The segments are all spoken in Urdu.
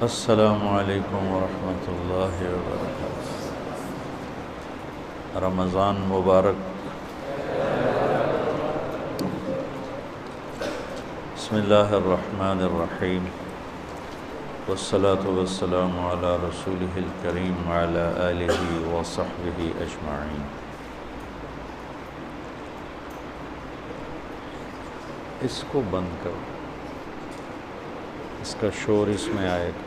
السلام علیکم ورحمۃ اللہ وبرکاتہ۔ رمضان مبارک۔ بسم اللہ الرحمن الرحیم، والصلاة والسلام علی رسولہ الکریم وعلی آلہ وصحبہ اجمعین۔ اس کو بند کرو، اس کا شور اس میں آئے گا۔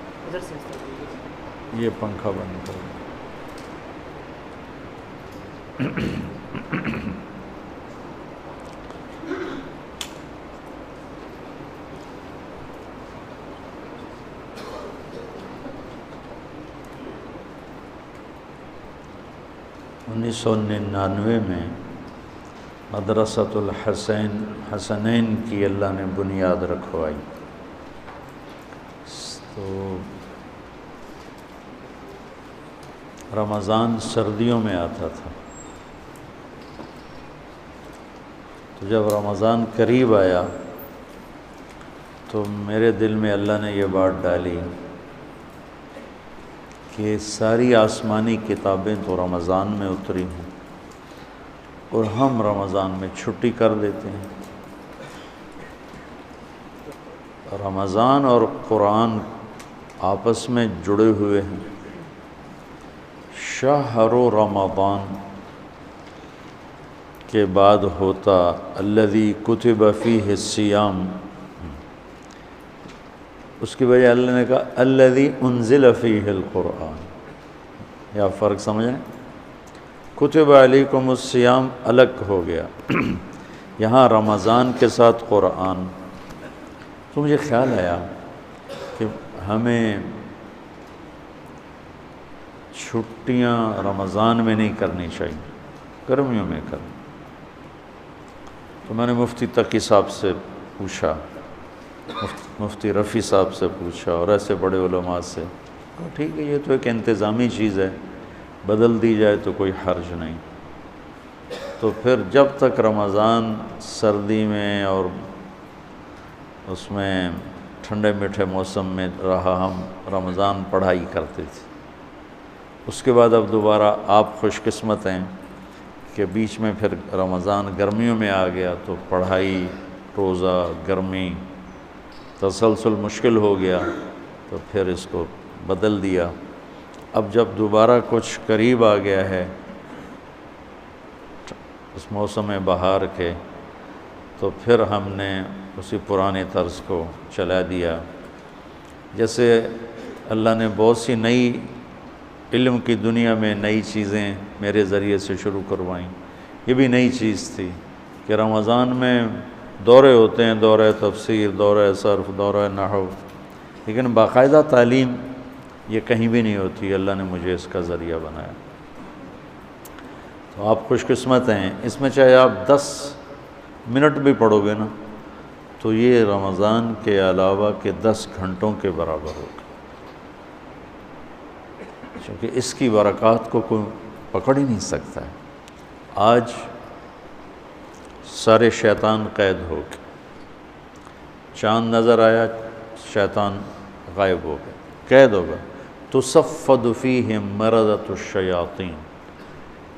یہ پنکھا بند کرو۔ 1999 میں مدرسۃ الحسنین کی اللہ نے بنیاد رکھوائی، تو رمضان سردیوں میں آتا تھا، تو جب رمضان قریب آیا تو میرے دل میں اللہ نے یہ بات ڈالی کہ ساری آسمانی کتابیں تو رمضان میں اتری ہیں اور ہم رمضان میں چھٹی کر دیتے ہیں۔ رمضان اور قرآن آپس میں جڑے ہوئے ہیں۔ شہر رمضان کے بعد ہوتا الذی کتب فیہ الصیام، اس کی وجہ اللہ نے کہا الذی انزل فیہ القرآن۔ یا فرق سمجھیں؟ کتب علیکم الصیام الگ ہو گیا، یہاں رمضان کے ساتھ قرآن۔ تو مجھے خیال آیا کہ ہمیں چھٹیاں رمضان میں نہیں کرنی چاہیے، گرمیوں میں کریں۔ تو میں نے مفتی تقی صاحب سے پوچھا، مفتی رفیع صاحب سے پوچھا اور ایسے بڑے علماء سے، کہا ٹھیک ہے یہ تو ایک انتظامی چیز ہے، بدل دی جائے تو کوئی حرج نہیں۔ تو پھر جب تک رمضان سردی میں اور اس میں ٹھنڈے میٹھے موسم میں رہا، ہم رمضان پڑھائی کرتے تھے۔ اس کے بعد اب دوبارہ آپ خوش قسمت ہیں کہ بیچ میں پھر رمضان گرمیوں میں آ گیا، تو پڑھائی، روزہ، گرمی، تسلسل مشکل ہو گیا، تو پھر اس کو بدل دیا۔ اب جب دوبارہ کچھ قریب آ گیا ہے اس موسم بہار کے، تو پھر ہم نے اسی پرانے طرز کو چلا دیا۔ جیسے اللہ نے بہت سی نئی علم کی دنیا میں نئی چیزیں میرے ذریعے سے شروع کروائیں، یہ بھی نئی چیز تھی کہ رمضان میں دورے ہوتے ہیں، دورہ تفسیر، دورہ صرف، دورہ نحو، لیکن باقاعدہ تعلیم یہ کہیں بھی نہیں ہوتی۔ اللہ نے مجھے اس کا ذریعہ بنایا، تو آپ خوش قسمت ہیں۔ اس میں چاہے آپ 10 منٹ بھی پڑھو گے نا، تو یہ رمضان کے علاوہ کے 10 گھنٹوں کے برابر ہوگا، کیونکہ اس کی برکات کو کوئی پکڑ ہی نہیں سکتا ہے۔ آج سارے شیطان قید ہو گئے، چاند نظر آیا، شیطان غائب ہو گئے، قید ہو گئے۔ تصفد فیہم مردۃ الشیاطین،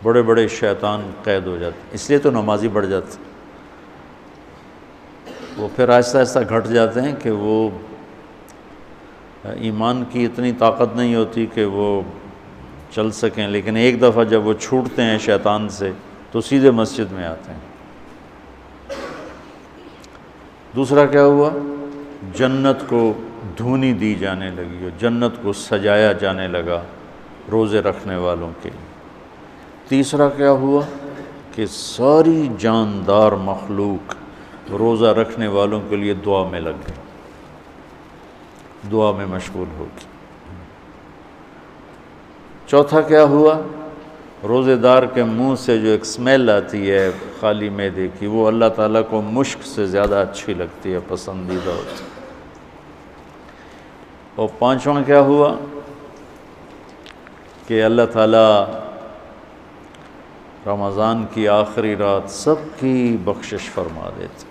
بڑے بڑے شیطان قید ہو جاتے، اس لیے تو نمازی بڑھ جاتے، وہ پھر آہستہ آہستہ گھٹ جاتے ہیں کہ وہ ایمان کی اتنی طاقت نہیں ہوتی کہ وہ چل سکیں، لیکن ایک دفعہ جب وہ چھوٹتے ہیں شیطان سے تو سیدھے مسجد میں آتے ہیں۔ دوسرا کیا ہوا؟ جنت کو دھونی دی جانے لگی اور جنت کو سجایا جانے لگا روزے رکھنے والوں کے لیے۔ تیسرا کیا ہوا کہ ساری جاندار مخلوق روزہ رکھنے والوں کے لیے دعا میں لگ گئی، دعا میں مشغول ہوگی۔ چوتھا کیا ہوا؟ روزے دار کے منہ سے جو ایک سمیل آتی ہے خالی معدے کی، وہ اللہ تعالیٰ کو مشک سے زیادہ اچھی لگتی ہے، پسندیدہ ہوتی ہے۔ اور پانچواں کیا ہوا کہ اللہ تعالیٰ رمضان کی آخری رات سب کی بخشش فرما دیتے،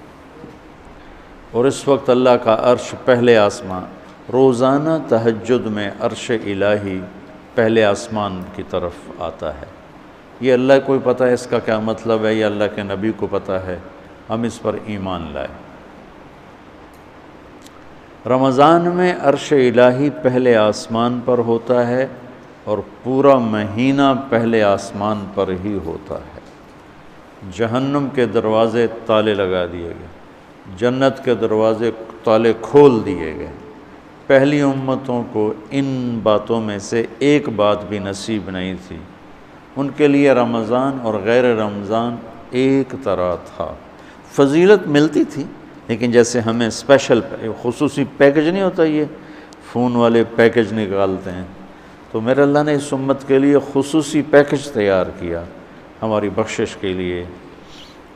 اور اس وقت اللہ کا عرش پہلے آسمان روزانہ تہجد میں عرش الہی پہلے آسمان کی طرف آتا ہے۔ یہ اللہ کو پتہ ہے اس کا کیا مطلب ہے، یہ اللہ کے نبی کو پتہ ہے، ہم اس پر ایمان لائے۔ رمضان میں عرش الہی پہلے آسمان پر ہوتا ہے اور پورا مہینہ پہلے آسمان پر ہی ہوتا ہے۔ جہنم کے دروازے تالے لگا دیے گئے، جنت کے دروازے تالے کھول دیے گئے۔ پہلی امتوں کو ان باتوں میں سے ایک بات بھی نصیب نہیں تھی، ان کے لیے رمضان اور غیر رمضان ایک طرح تھا۔ فضیلت ملتی تھی، لیکن جیسے ہمیں اسپیشل خصوصی پیکج نہیں ہوتا، یہ فون والے پیکج نکالتے ہیں، تو میرے اللہ نے اس امت کے لیے خصوصی پیکج تیار کیا ہماری بخشش کے لیے۔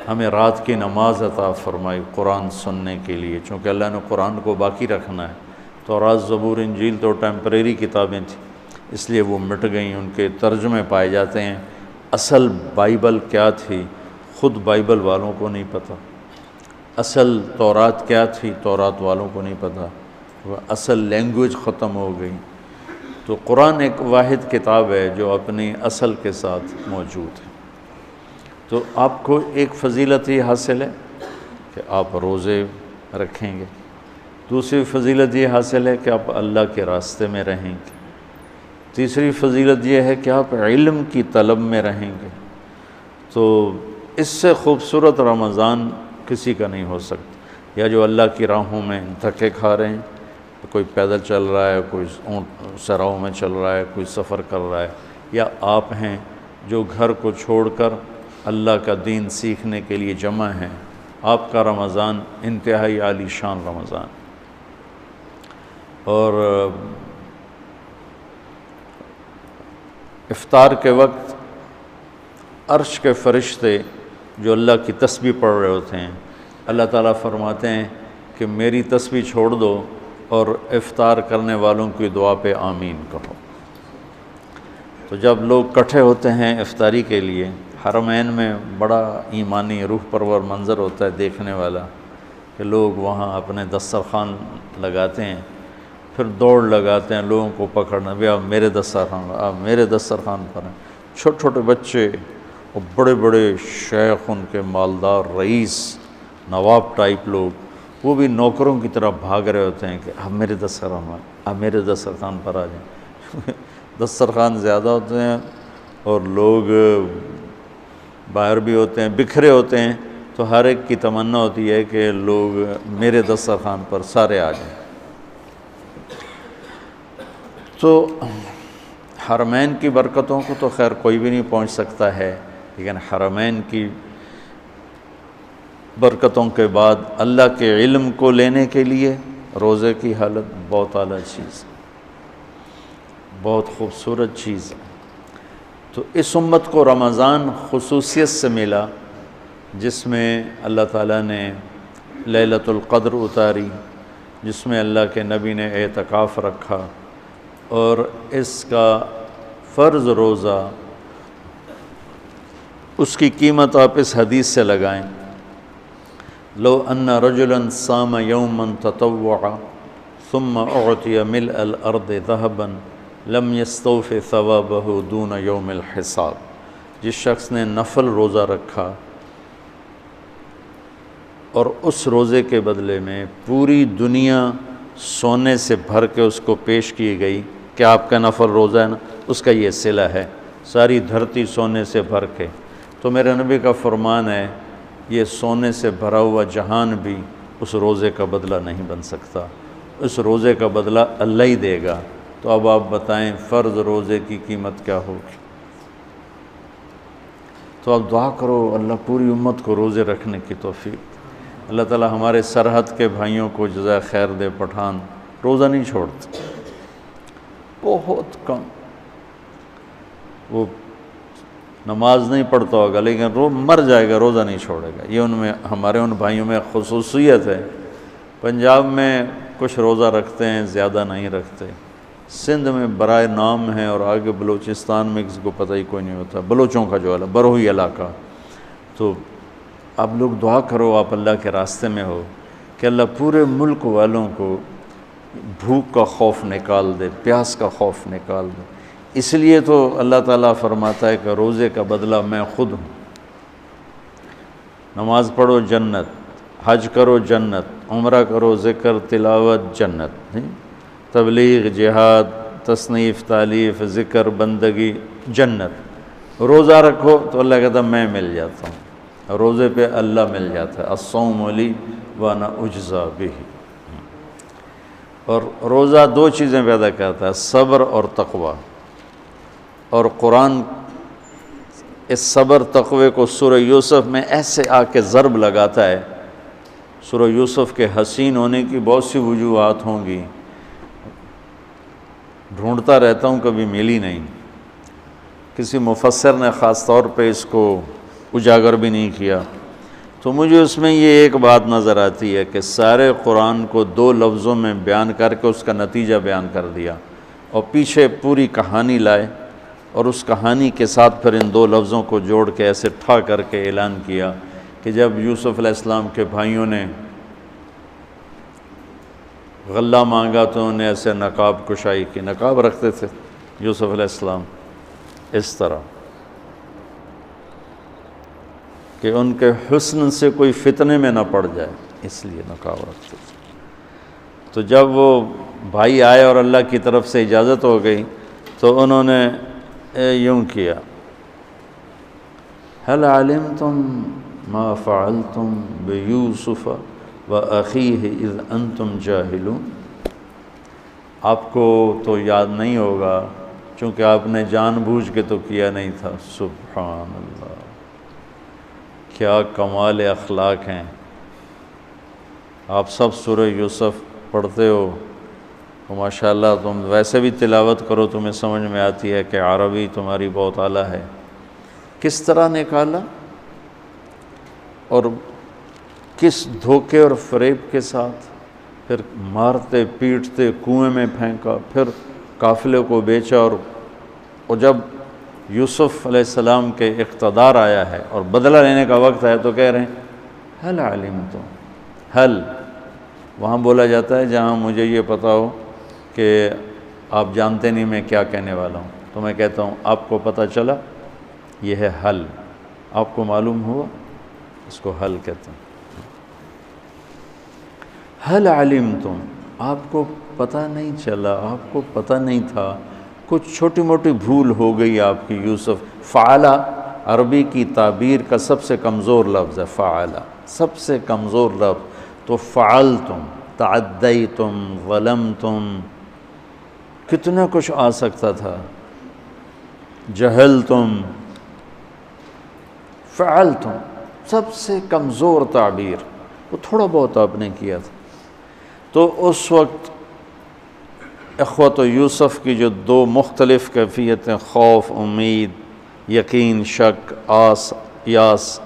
ہمیں رات کی نماز عطا فرمائی قرآن سننے کے لیے، چونکہ اللہ نے قرآن کو باقی رکھنا ہے۔ تورات، زبور، انجیل تو ٹیمپریری کتابیں تھیں، اس لیے وہ مٹ گئیں، ان کے ترجمے پائے جاتے ہیں۔ اصل بائبل کیا تھی خود بائبل والوں کو نہیں پتہ، اصل تورات کیا تھی تورات والوں کو نہیں پتہ، وہ اصل لینگویج ختم ہو گئی۔ تو قرآن ایک واحد کتاب ہے جو اپنی اصل کے ساتھ موجود ہے۔ تو آپ کو ایک فضیلت یہ حاصل ہے کہ آپ روزے رکھیں گے، دوسری فضیلت یہ حاصل ہے کہ آپ اللہ کے راستے میں رہیں گے، تیسری فضیلت یہ ہے کہ آپ علم کی طلب میں رہیں گے۔ تو اس سے خوبصورت رمضان کسی کا نہیں ہو سکتا۔ یا جو اللہ کی راہوں میں دھکے کھا رہے ہیں، کوئی پیدل چل رہا ہے، کوئی اونٹ سراؤں میں چل رہا ہے، کوئی سفر کر رہا ہے، یا آپ ہیں جو گھر کو چھوڑ کر اللہ کا دین سیکھنے کے لیے جمع ہیں، آپ کا رمضان انتہائی عالی شان رمضان۔ اور افطار کے وقت عرش کے فرشتے جو اللہ کی تسبیح پڑھ رہے ہوتے ہیں، اللہ تعالیٰ فرماتے ہیں کہ میری تسبیح چھوڑ دو اور افطار کرنے والوں کی دعا پہ آمین کہو۔ تو جب لوگ اکٹھے ہوتے ہیں افطاری کے لیے، حرمین میں بڑا ایمانی روح پرور منظر ہوتا ہے دیکھنے والا، کہ لوگ وہاں اپنے دسترخوان لگاتے ہیں، پھر دوڑ لگاتے ہیں لوگوں کو پکڑنا، بھی آپ میرے دسترخوان، آپ میرے دسترخوان پر ہیں۔ چھوٹے چھوٹے بچے اور بڑے بڑے شیخ، ان کے مالدار رئیس نواب ٹائپ لوگ، وہ بھی نوکروں کی طرح بھاگ رہے ہوتے ہیں کہ آپ میرے دسترخوان، آپ میرے دسترخوان پر آ جائیں۔ دسترخوان زیادہ ہوتے ہیں اور لوگ باہر بھی ہوتے ہیں، بکھرے ہوتے ہیں، تو ہر ایک کی تمنا ہوتی ہے کہ لوگ میرے دسترخوان پر سارے آ جائیں۔ تو حرمین کی برکتوں کو تو خیر کوئی بھی نہیں پہنچ سکتا ہے، لیکن حرمین کی برکتوں کے بعد اللہ کے علم کو لینے کے لیے روزے کی حالت بہت اعلیٰ چیز، بہت خوبصورت چیز۔ تو اس امت کو رمضان خصوصیت سے ملا، جس میں اللہ تعالیٰ نے لیلۃ القدر اتاری، جس میں اللہ کے نبی نے اعتکاف رکھا، اور اس کا فرض روزہ، اس کی قیمت آپ اس حدیث سے لگائیں، لو ان رجلا صام یوما تطوعا ثم اعطی ملء الارض ذهبا لم یستوف ثوابہ دون یوم الحساب۔ جس شخص نے نفل روزہ رکھا اور اس روزے کے بدلے میں پوری دنیا سونے سے بھر کے اس کو پیش کی گئی کہ آپ کا نفل روزہ ہے نا، اس کا یہ صلہ ہے، ساری دھرتی سونے سے بھر کے، تو میرے نبی کا فرمان ہے یہ سونے سے بھرا ہوا جہان بھی اس روزے کا بدلہ نہیں بن سکتا، اس روزے کا بدلہ اللہ ہی دے گا۔ تو اب آپ بتائیں فرض روزے کی قیمت کیا ہوگی؟ تو آپ دعا کرو اللہ پوری امت کو روزے رکھنے کی توفیق۔ اللہ تعالی ہمارے سرحد کے بھائیوں کو جزائے خیر دے۔ پٹھان روزہ نہیں چھوڑتے، بہت کم، وہ نماز نہیں پڑھتا ہوگا لیکن مر جائے گا، روزہ نہیں چھوڑے گا۔ یہ ان میں، ہمارے ان بھائیوں میں خصوصیت ہے۔ پنجاب میں کچھ روزہ رکھتے ہیں، زیادہ نہیں رکھتے۔ سندھ میں برائے نام ہے، اور آگے بلوچستان میں کسی کو پتہ ہی کوئی نہیں ہوتا، بلوچوں کا جو بروہی علاقہ۔ تو آپ لوگ دعا کرو، آپ اللہ کے راستے میں ہو، کہ اللہ پورے ملک والوں کو بھوک کا خوف نکال دے، پیاس کا خوف نکال دے۔ اس لیے تو اللہ تعالیٰ فرماتا ہے کہ روزے کا بدلہ میں خود ہوں۔ نماز پڑھو جنت، حج کرو جنت، عمرہ کرو ذکر تلاوت جنت، تبلیغ جہاد تصنیف تالیف ذکر بندگی جنت۔ روزہ رکھو تو اللہ کہتا ہے میں مل جاتا ہوں، روزے پہ اللہ مل جاتا ہے، الصوم لی وانا اجزا بہ۔ اور روزہ دو چیزیں پیدا کرتا ہے، صبر اور تقوی۔ اور قرآن اس صبر تقوی کو سورہ یوسف میں ایسے آ کے ضرب لگاتا ہے۔ سورہ یوسف کے حسین ہونے کی بہت سی وجوہات ہوں گی، ڈھونڈتا رہتا ہوں کبھی ملی نہیں، کسی مفسر نے خاص طور پہ اس کو اجاگر بھی نہیں کیا، تو مجھے اس میں یہ ایک بات نظر آتی ہے کہ سارے قرآن کو دو لفظوں میں بیان کر کے اس کا نتیجہ بیان کر دیا، اور پیچھے پوری کہانی لائے، اور اس کہانی کے ساتھ پھر ان دو لفظوں کو جوڑ کے ایسے ٹھا کر کے اعلان کیا کہ جب یوسف علیہ السلام کے بھائیوں نے غلہ مانگا تو انہیں ایسے نقاب کشائی کی، نقاب رکھتے تھے یوسف علیہ السلام اس طرح کہ ان کے حسن سے کوئی فتنے میں نہ پڑ جائے، اس لیے نقاب رکھتے تھے۔ تو جب وہ بھائی آئے اور اللہ کی طرف سے اجازت ہو گئی تو انہوں نے یوں کیا، هل علمتم ما فعلتم بیوسف وأخیہ اذ انتم جاہلون۔ آپ کو تو یاد نہیں ہوگا چونکہ آپ نے جان بوجھ کے تو کیا نہیں تھا۔ سبحان اللہ، کیا کمال اخلاق ہیں۔ آپ سب سورہ یوسف پڑھتے ہو تو ماشاءاللہ تم ویسے بھی تلاوت کرو تمہیں سمجھ میں آتی ہے کہ عربی تمہاری بہت اعلیٰ ہے۔ کس طرح نکالا اور کس دھوکے اور فریب کے ساتھ، پھر مارتے پیٹتے کنویں میں پھینکا، پھر قافلے کو بیچا، اور جب یوسف علیہ السلام کے اقتدار آیا ہے اور بدلہ لینے کا وقت ہے تو کہہ رہے ہیں هل علمتم۔ هل وہاں بولا جاتا ہے جہاں مجھے یہ پتا ہو کہ آپ جانتے نہیں میں کیا کہنے والا ہوں، تو میں کہتا ہوں آپ کو پتہ چلا، یہ ہے حل، آپ کو معلوم ہوا، اس کو حل کہتے ہیں۔ حل علمتم، آپ کو پتہ نہیں چلا، آپ کو پتہ نہیں تھا، کچھ چھوٹی موٹی بھول ہو گئی آپ کی یوسف۔ فعلا عربی کی تعبیر کا سب سے کمزور لفظ ہے، فعلا سب سے کمزور لفظ، تو فعلتم، تعدیتم، ظلمتم، کتنا کچھ آ سکتا تھا، جہلتم، فعلتم سب سے کمزور تعبیر، وہ تھوڑا بہت آپ نے کیا تھا۔ تو اس وقت اخوت یوسف کی جو دو مختلف کیفیتیں، خوف، امید، یقین، شک، آس، یاس،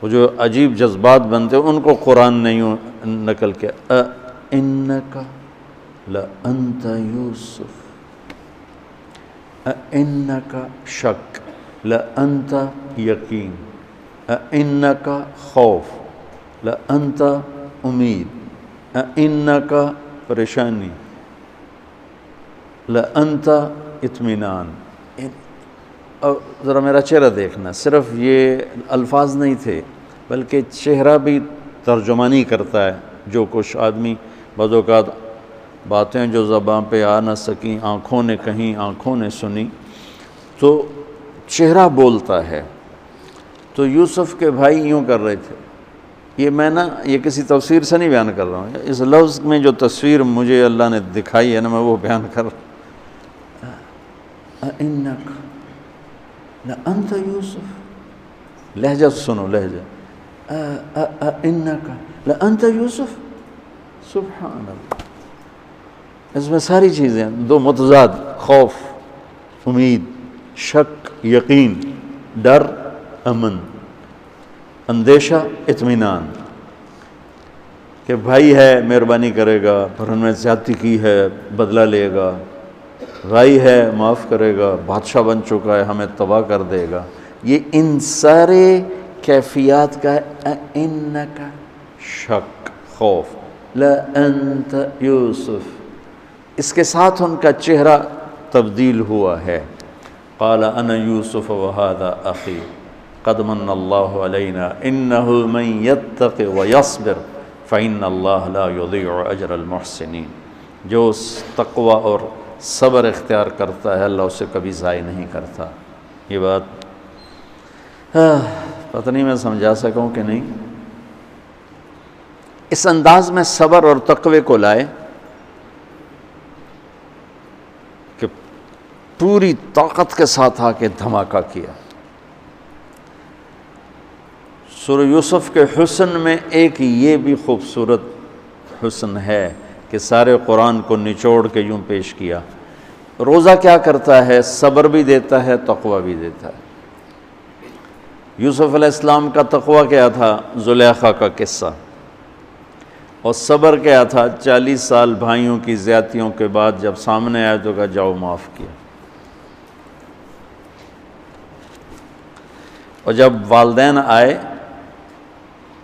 وہ جو عجیب جذبات بنتے ان کو قرآن نے یوں نقل کیا، اِنَّكَ لَأَنْتَ یوسف، اِنَّكَ شک، لَأَنْتَ یقین، اِنَّكَ خوف، لَأَنْتَ امید، اِنَّكَ پریشانی، لَأَنْتَ اطمینان۔ اور ذرا میرا چہرہ دیکھنا، صرف یہ الفاظ نہیں تھے بلکہ چہرہ بھی ترجمانی کرتا ہے۔ جو کچھ آدمی بعض اوقات باتیں جو زبان پہ آ نہ سکیں، آنکھوں نے کہیں، آنکھوں نے سنی، تو چہرہ بولتا ہے۔ تو یوسف کے بھائی یوں کر رہے تھے، یہ میں نا یہ کسی تفسیر سے نہیں بیان کر رہا ہوں، اس لفظ میں جو تصویر مجھے اللہ نے دکھائی ہے نا میں وہ بیان کر رہا ہوں۔ اِنَّكَ لَأَنْتَ یوسف، لہجہ سنو، لہجہ، اِنَّكَ لَأَنْتَ یوسف، سبحان اللہ۔ اس میں ساری چیزیں، دو متضاد، خوف، امید، شک، یقین، ڈر، امن، اندیشہ، اطمینان، کہ بھائی ہے مہربانی کرے گا، پر ان میں زیادتی کی ہے بدلہ لے گا، بھائی ہے معاف کرے گا، بادشاہ بن چکا ہے ہمیں تباہ کر دے گا۔ یہ ان سارے کیفیات کا ہے اِنَّكَ شک، خوف، لَأَنْتَ یوسف، اس کے ساتھ ان کا چہرہ تبدیل ہوا ہے۔ قال انا یوسف وہذا اخی قد من اللہ علینا انہ من یتق ویصبر فإن اللہ لا یضیع اجر المحسنین۔ جو تقوی اور صبر اختیار کرتا ہے اللہ اسے کبھی ضائع نہیں کرتا۔ یہ بات پتہ نہیں میں سمجھا سکوں کہ نہیں۔ اس انداز میں صبر اور تقوی کو لائے کہ پوری طاقت کے ساتھ آ کے دھماکہ کیا۔ سورہ یوسف کے حسن میں ایک یہ بھی خوبصورت حسن ہے کہ سارے قرآن کو نچوڑ کے یوں پیش کیا۔ روزہ کیا کرتا ہے؟ صبر بھی دیتا ہے، تقوی بھی دیتا ہے۔ یوسف علیہ السلام کا تقوی کیا تھا؟ زلیخا کا قصہ، اور صبر کیا تھا؟ 40 سال بھائیوں کی زیادتیوں کے بعد جب سامنے آئے تو کہا جاؤ معاف کیا۔ اور جب والدین آئے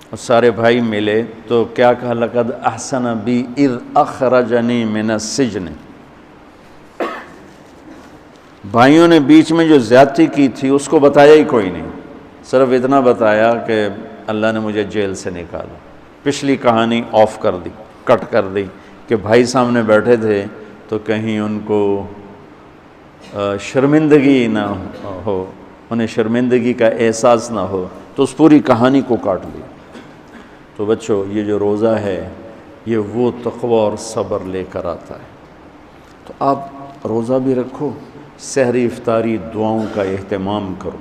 اور سارے بھائی ملے تو کیا کہا؟ لقد احسن بی اذ اخرجنی من السجن۔ بھائیوں نے بیچ میں جو زیادتی کی تھی اس کو بتایا ہی کوئی نہیں، صرف اتنا بتایا کہ اللہ نے مجھے جیل سے نکالا۔ پچھلی کہانی آف کر دی، کٹ کر دی کہ بھائی سامنے بیٹھے تھے تو کہیں ان کو شرمندگی نہ ہو، انہیں شرمندگی کا احساس نہ ہو، تو اس پوری کہانی کو کاٹ لیا۔ تو بچوں، یہ جو روزہ ہے یہ وہ تقوی اور صبر لے کر آتا ہے۔ تو آپ روزہ بھی رکھو، سحری افطاری دعاؤں کا اہتمام کرو،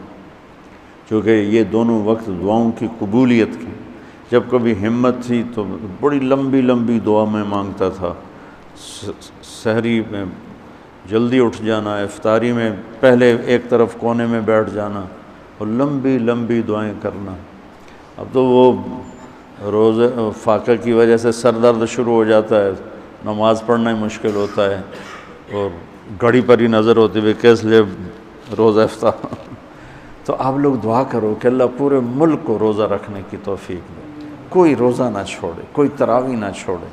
چونکہ یہ دونوں وقت دعاؤں کی قبولیت کی۔ جب کبھی ہمت تھی تو بڑی لمبی لمبی دعا میں مانگتا تھا، سحری میں جلدی اٹھ جانا، افطاری میں پہلے ایک طرف کونے میں بیٹھ جانا اور لمبی لمبی دعائیں کرنا۔ اب تو وہ روزے فاقہ کی وجہ سے سر درد شروع ہو جاتا ہے، نماز پڑھنا ہی مشکل ہوتا ہے، اور گھڑی پر ہی نظر ہوتی ہے کس لیے روزہ افطار۔ تو آپ لوگ دعا کرو کہ اللہ پورے ملک کو روزہ رکھنے کی توفیق دے، کوئی روزہ نہ چھوڑے، کوئی تراویح نہ چھوڑے۔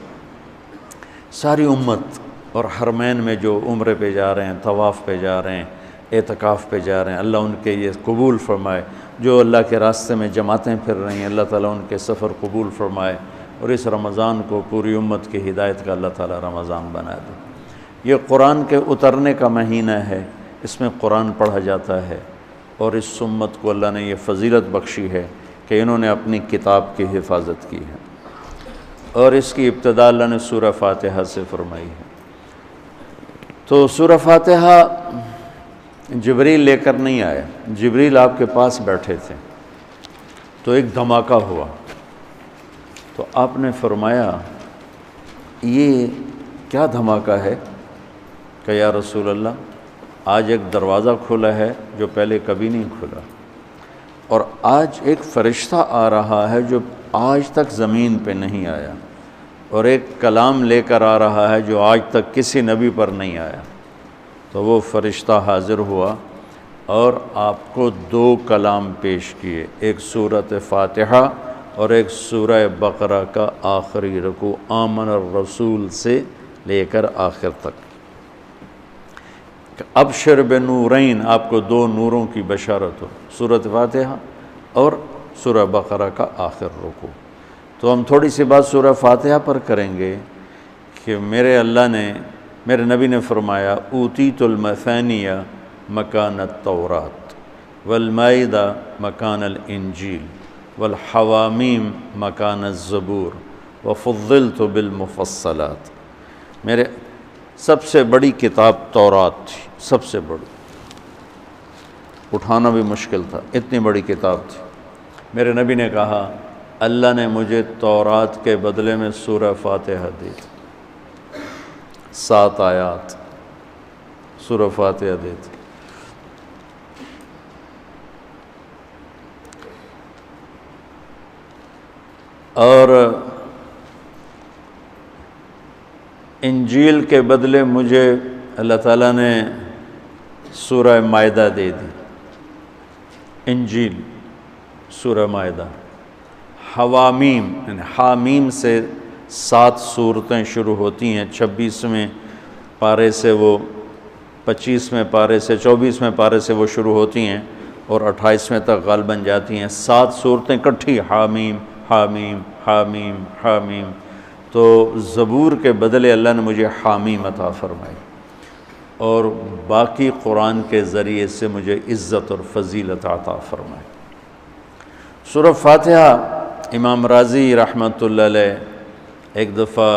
ساری امت اور حرمین میں جو عمرے پہ جا رہے ہیں، طواف پہ جا رہے ہیں، اعتکاف پہ جا رہے ہیں، اللہ ان کے یہ قبول فرمائے۔ جو اللہ کے راستے میں جماعتیں پھر رہی ہیں، اللہ تعالیٰ ان کے سفر قبول فرمائے، اور اس رمضان کو پوری امت کی ہدایت کا اللہ تعالیٰ رمضان بنا دے۔ یہ قرآن کے اترنے کا مہینہ ہے، اس میں قرآن پڑھا جاتا ہے، اور اس امت کو اللہ نے یہ فضیلت بخشی ہے کہ انہوں نے اپنی کتاب کی حفاظت کی ہے، اور اس کی ابتدا اللہ نے سورہ فاتحہ سے فرمائی ہے۔ تو سورہ فاتحہ جبریل لے کر نہیں آیا، جبریل آپ کے پاس بیٹھے تھے، تو ایک دھماکہ ہوا، تو آپ نے فرمایا یہ کیا دھماکہ ہے؟ کہ یا رسول اللہ آج ایک دروازہ کھلا ہے جو پہلے کبھی نہیں کھلا، اور آج ایک فرشتہ آ رہا ہے جو آج تک زمین پہ نہیں آیا، اور ایک کلام لے کر آ رہا ہے جو آج تک کسی نبی پر نہیں آیا۔ تو وہ فرشتہ حاضر ہوا اور آپ کو 2 کلام پیش کیے، ایک سورۃ فاتحہ اور ایک سورہ بقرہ کا آخری رکوع، آمن الرسول سے لے کر آخر تک۔ ابشر بنورین، آپ کو 2 نوروں کی بشارت ہو، سورۃ فاتحہ اور سورہ بقرہ کا آخر رکوع۔ تو ہم تھوڑی سی بات سورہ فاتحہ پر کریں گے کہ میرے نبی نے فرمایا اوتیت المثانیہ مکان التورات والمائدہ مکان الانجیل والحوامیم مکان الزبور وفضلت بالمفصلات۔ میرے سب سے بڑی کتاب تورات تھی، سب سے بڑی، اٹھانا بھی مشکل تھا، اتنی بڑی کتاب تھی۔ میرے نبی نے کہا اللہ نے مجھے تورات کے بدلے میں سورہ فاتحہ دی، 7 آیات سورہ فاتحہ دی تھی۔ اور انجیل کے بدلے مجھے اللہ تعالیٰ نے سورہ مائدہ دے دی، انجیل سورہ مائدہ۔ حوامیم یعنی حامیم سے 7 سورتیں شروع ہوتی ہیں، 26ویں پارے سے وہ 25ویں پارے سے 24ویں پارے سے وہ شروع ہوتی ہیں اور 28ویں تک غالباً جاتی ہیں، 7 صورتیں کٹھی، حامیم حامیم حامیم حامیم۔ تو زبور کے بدلے اللہ نے مجھے حامیم عطا فرمائی، اور باقی قرآن کے ذریعے سے مجھے عزت اور فضیلت عطا فرمائی۔ سورہ فاتحہ امام راضی رحمۃ اللہ علیہ ایک دفعہ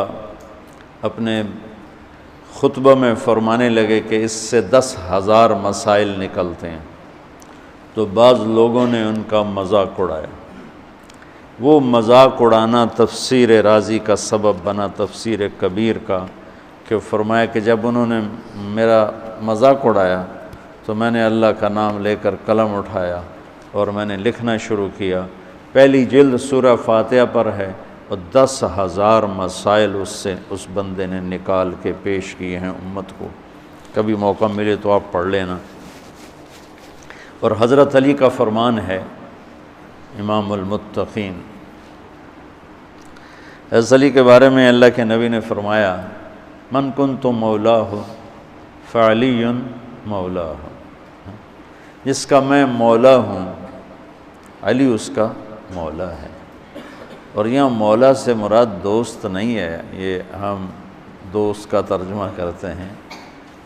اپنے خطبہ میں فرمانے لگے کہ اس سے 10,000 مسائل نکلتے ہیں، تو بعض لوگوں نے ان کا مذاق اڑایا۔ وہ مذاق اڑانا تفسیر رازی کا سبب بنا، تفسیر کبیر کا، کہ فرمایا کہ جب انہوں نے میرا مذاق اڑایا تو میں نے اللہ کا نام لے کر قلم اٹھایا اور میں نے لکھنا شروع کیا۔ پہلی جلد سورہ فاتحہ پر ہے اور 10,000 مسائل اس بندے نے نکال کے پیش کیے ہیں امت کو۔ کبھی موقع ملے تو آپ پڑھ لینا۔ اور حضرت علی کا فرمان ہے، امام المتقین، حضرت علی کے بارے میں اللہ کے نبی نے فرمایا، من کنت مولاہ فعلی مولاہ، جس کا میں مولا ہوں علی اس کا مولا ہے۔ اور یہاں مولا سے مراد دوست نہیں ہے، یہ ہم دوست کا ترجمہ کرتے ہیں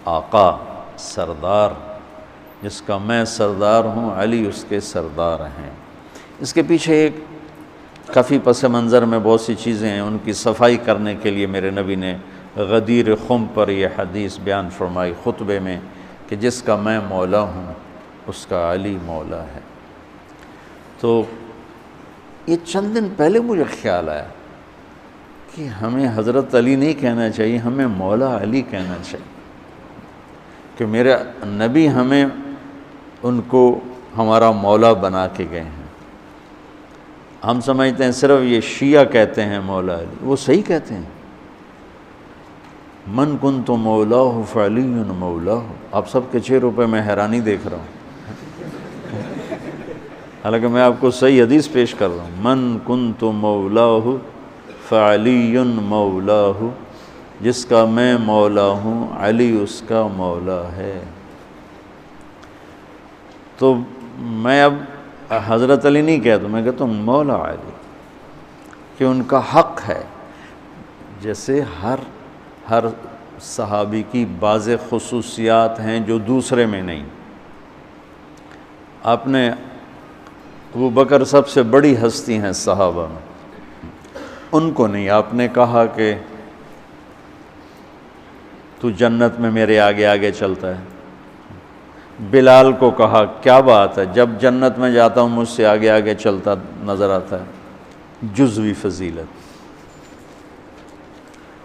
آقا، سردار، جس کا میں سردار ہوں علی اس کے سردار ہیں۔ اس کے پیچھے ایک کافی پس منظر میں بہت سی چیزیں ہیں، ان کی صفائی کرنے کے لیے میرے نبی نے غدیر خم پر یہ حدیث بیان فرمائی خطبے میں کہ جس کا میں مولا ہوں اس کا علی مولا ہے۔ تو یہ چند دن پہلے مجھے خیال آیا کہ ہمیں حضرت علی نہیں کہنا چاہیے، ہمیں مولا علی کہنا چاہیے، کہ میرے نبی ہمیں ان کو ہمارا مولا بنا کے گئے ہیں۔ ہم سمجھتے ہیں صرف یہ شیعہ کہتے ہیں مولا علی، وہ صحیح کہتے ہیں، من کنت مولاہ فعلی مولاہ۔ آپ سب کے چہروں پہ میں حیرانی دیکھ رہا ہوں، حالانکہ میں آپ کو صحیح حدیث پیش کر رہا ہوں، من کنت مولاہ فعلی مولاہ، جس کا میں مولا ہوں علی اس کا مولا ہے۔ تو میں اب حضرت علی نہیں کہتا، میں کہتا ہوں مولا علی، کہ ان کا حق ہے۔ جیسے ہر صحابی کی بعض خصوصیات ہیں جو دوسرے میں نہیں۔ آپ نے ابو بکر سب سے بڑی ہستی ہیں صحابہ میں، ان کو نہیں، آپ نے کہا کہ تو جنت میں میرے آگے آگے چلتا ہے۔ بلال کو کہا کیا بات ہے، جب جنت میں جاتا ہوں مجھ سے آگے آگے چلتا نظر آتا ہے۔ جزوی فضیلت،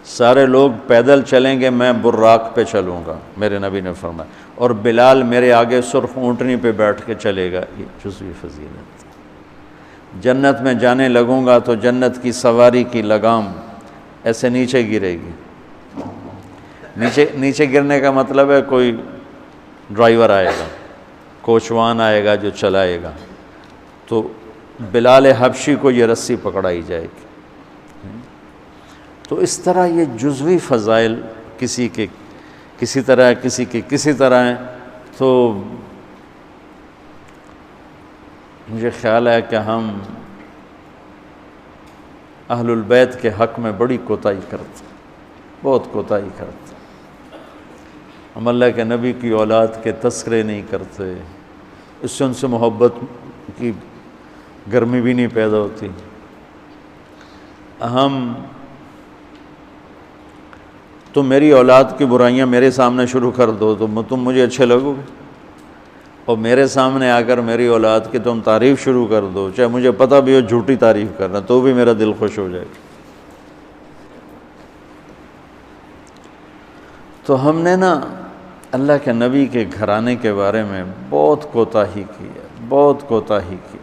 سارے لوگ پیدل چلیں گے، میں براق پہ چلوں گا، میرے نبی نے فرمایا، اور بلال میرے آگے سرخ اونٹنی پہ بیٹھ کے چلے گا، یہ جزوی فضیلت۔ جنت میں جانے لگوں گا تو جنت کی سواری کی لگام ایسے نیچے گرے گی۔ نیچے گرنے کا مطلب ہے کوئی ڈرائیور آئے گا، کوچوان آئے گا جو چلائے گا، تو بلال حبشی کو یہ رسی پکڑائی جائے گی۔ تو اس طرح یہ جزوی فضائل کسی کے کسی طرح، کسی کے کسی طرح ہیں۔ تو مجھے خیال ہے کہ ہم اہل البیت کے حق میں بڑی کوتاہی کرتے، بہت کوتاہی کرتے۔ ہم اللہ کے نبی کی اولاد کے تذکرے نہیں کرتے، اس سے ان سے محبت کی گرمی بھی نہیں پیدا ہوتی۔ تم میری اولاد کی برائیاں میرے سامنے شروع کر دو تو تم مجھے اچھے لگو گے، اور میرے سامنے آ کر میری اولاد کی تم تعریف شروع کر دو، چاہے مجھے پتہ بھی ہو جھوٹی تعریف کرنا، تو بھی میرا دل خوش ہو جائے گا۔ تو ہم نے نا اللہ کے نبی کے گھرانے کے بارے میں بہت کوتاہی کی ہے، بہت کوتاہی کی۔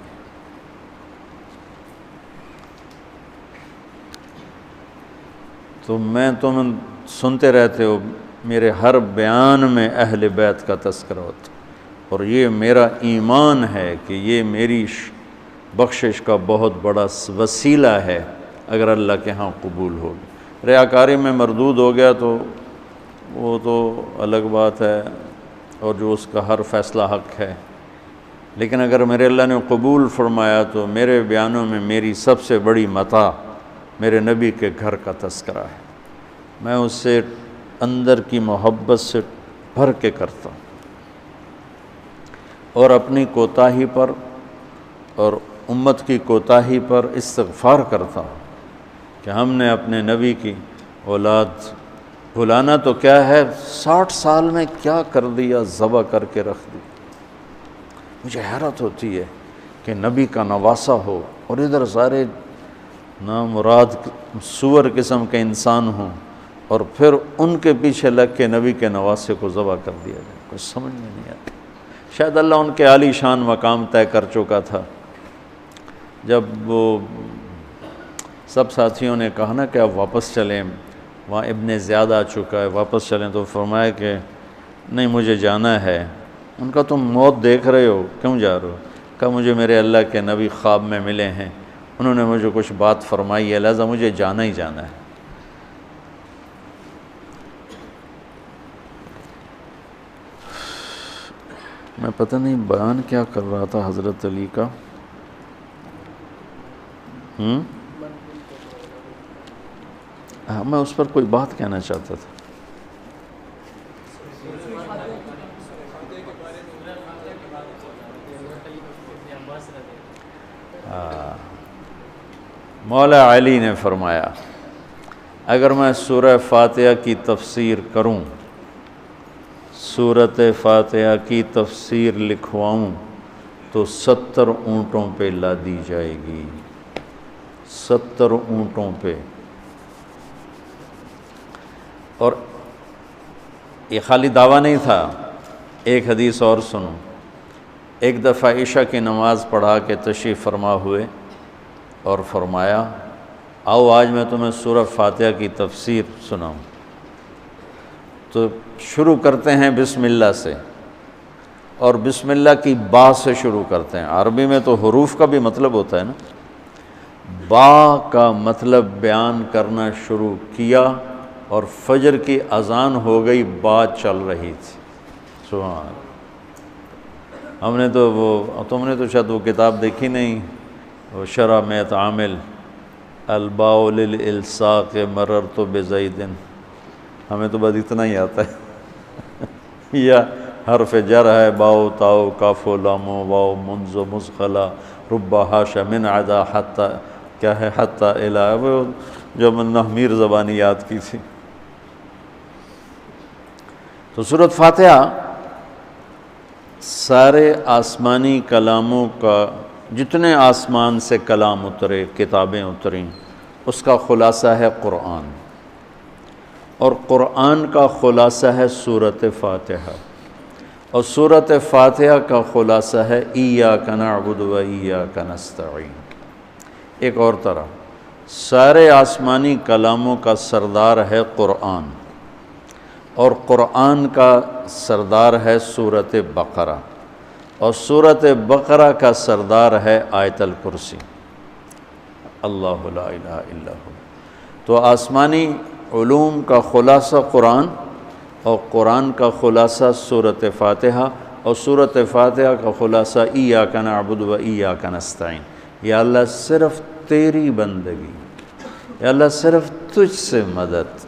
تو میں تم سنتے رہتے ہو، میرے ہر بیان میں اہل بیت کا تذکرہ ہوتا، اور یہ میرا ایمان ہے کہ یہ میری بخشش کا بہت بڑا وسیلہ ہے اگر اللہ کے ہاں قبول ہوگی۔ ریاکاری میں مردود ہو گیا تو وہ تو الگ بات ہے، اور جو اس کا ہر فیصلہ حق ہے، لیکن اگر میرے اللہ نے قبول فرمایا تو میرے بیانوں میں میری سب سے بڑی متاع میرے نبی کے گھر کا تذکرہ ہے۔ میں اس سے اندر کی محبت سے بھر کے کرتا ہوں، اور اپنی کوتاہی پر اور امت کی کوتاہی پر استغفار کرتا ہوں کہ ہم نے اپنے نبی کی اولاد بھلانا تو کیا ہے، 60 سال میں کیا کر دیا، ذبح کر کے رکھ دی۔ مجھے حیرت ہوتی ہے کہ نبی کا نواسہ ہو اور ادھر سارے نامراد سور قسم کے انسان ہوں، اور پھر ان کے پیچھے لگ کے نبی کے نواسے کو ذبح کر دیا جائے، کچھ سمجھ میں نہیں آتی۔ شاید اللہ ان کے عالی شان مقام طے کر چکا تھا۔ جب وہ سب ساتھیوں نے کہا نا کہ اب واپس چلیں، وہاں ابن زیاد آ چکا ہے، واپس چلیں، تو فرمایا کہ نہیں، مجھے جانا ہے۔ ان کا تم موت دیکھ رہے ہو، کیوں جا رہے ہو؟ کہا مجھے میرے اللہ کے نبی خواب میں ملے ہیں، انہوں نے مجھے کچھ بات فرمائی ہے، لہذا مجھے جانا ہی جانا ہے۔ میں پتہ نہیں بیان کیا کر رہا تھا حضرت علی کا، میں اس پر کوئی بات کہنا چاہتا تھا۔ مولا علی نے فرمایا اگر میں سورہ فاتحہ کی تفسیر کروں، سورۃ فاتحہ کی تفسیر لکھواؤں تو 70 اونٹوں پہ لادی جائے گی، 70 اونٹوں پہ۔ اور یہ خالی دعویٰ نہیں تھا، ایک حدیث اور سنو۔ ایک دفعہ عشاء کی نماز پڑھا کے تشریف فرما ہوئے اور فرمایا آؤ آج میں تمہیں سورہ فاتحہ کی تفسیر سناؤں۔ تو شروع کرتے ہیں بسم اللہ سے، اور بسم اللہ کی با سے شروع کرتے ہیں۔ عربی میں تو حروف کا بھی مطلب ہوتا ہے نا، با کا مطلب بیان کرنا شروع کیا، اور فجر کی اذان ہو گئی، بات چل رہی تھی۔ سبحان اللہ۔ ہم نے تو تم نے تو شاید وہ کتاب دیکھی نہیں، وہ شرح میت عامل الباء للالصاق مررت بزید، ہمیں تو بس اتنا ہی آتا ہے۔ یا حرف جر ہے، باؤ تاؤ کاف و لام و واؤ منز و مزخلا رب حاشا من عدا حتی، کیا ہے حتی الہ، وہ جو من میر زبانی یاد کی تھی۔ تو سورۃ فاتحہ سارے آسمانی کلاموں کا، جتنے آسمان سے کلام اترے، کتابیں اتریں، اس کا خلاصہ ہے قرآن، اور قرآن کا خلاصہ ہے سورۃ فاتحہ، اور سورۃ فاتحہ کا خلاصہ ہے ایاک نعبد و ایاک نستعین۔ ایک اور طرح، سارے آسمانی کلاموں کا سردار ہے قرآن، اور قرآن کا سردار ہے سورۃ بقرہ، اور سورۃ بقرہ کا سردار ہے آیت الکرسی، اللہ لا الہ الا ہو۔ تو آسمانی علوم کا خلاصہ قرآن، اور قرآن کا خلاصہ سورۃ فاتحہ، اور سورۃ فاتحہ کا خلاصہ ایاک نعبد و ایاک نستعین۔ یا اللہ صرف تیری بندگی، یا اللہ صرف تجھ سے مدد،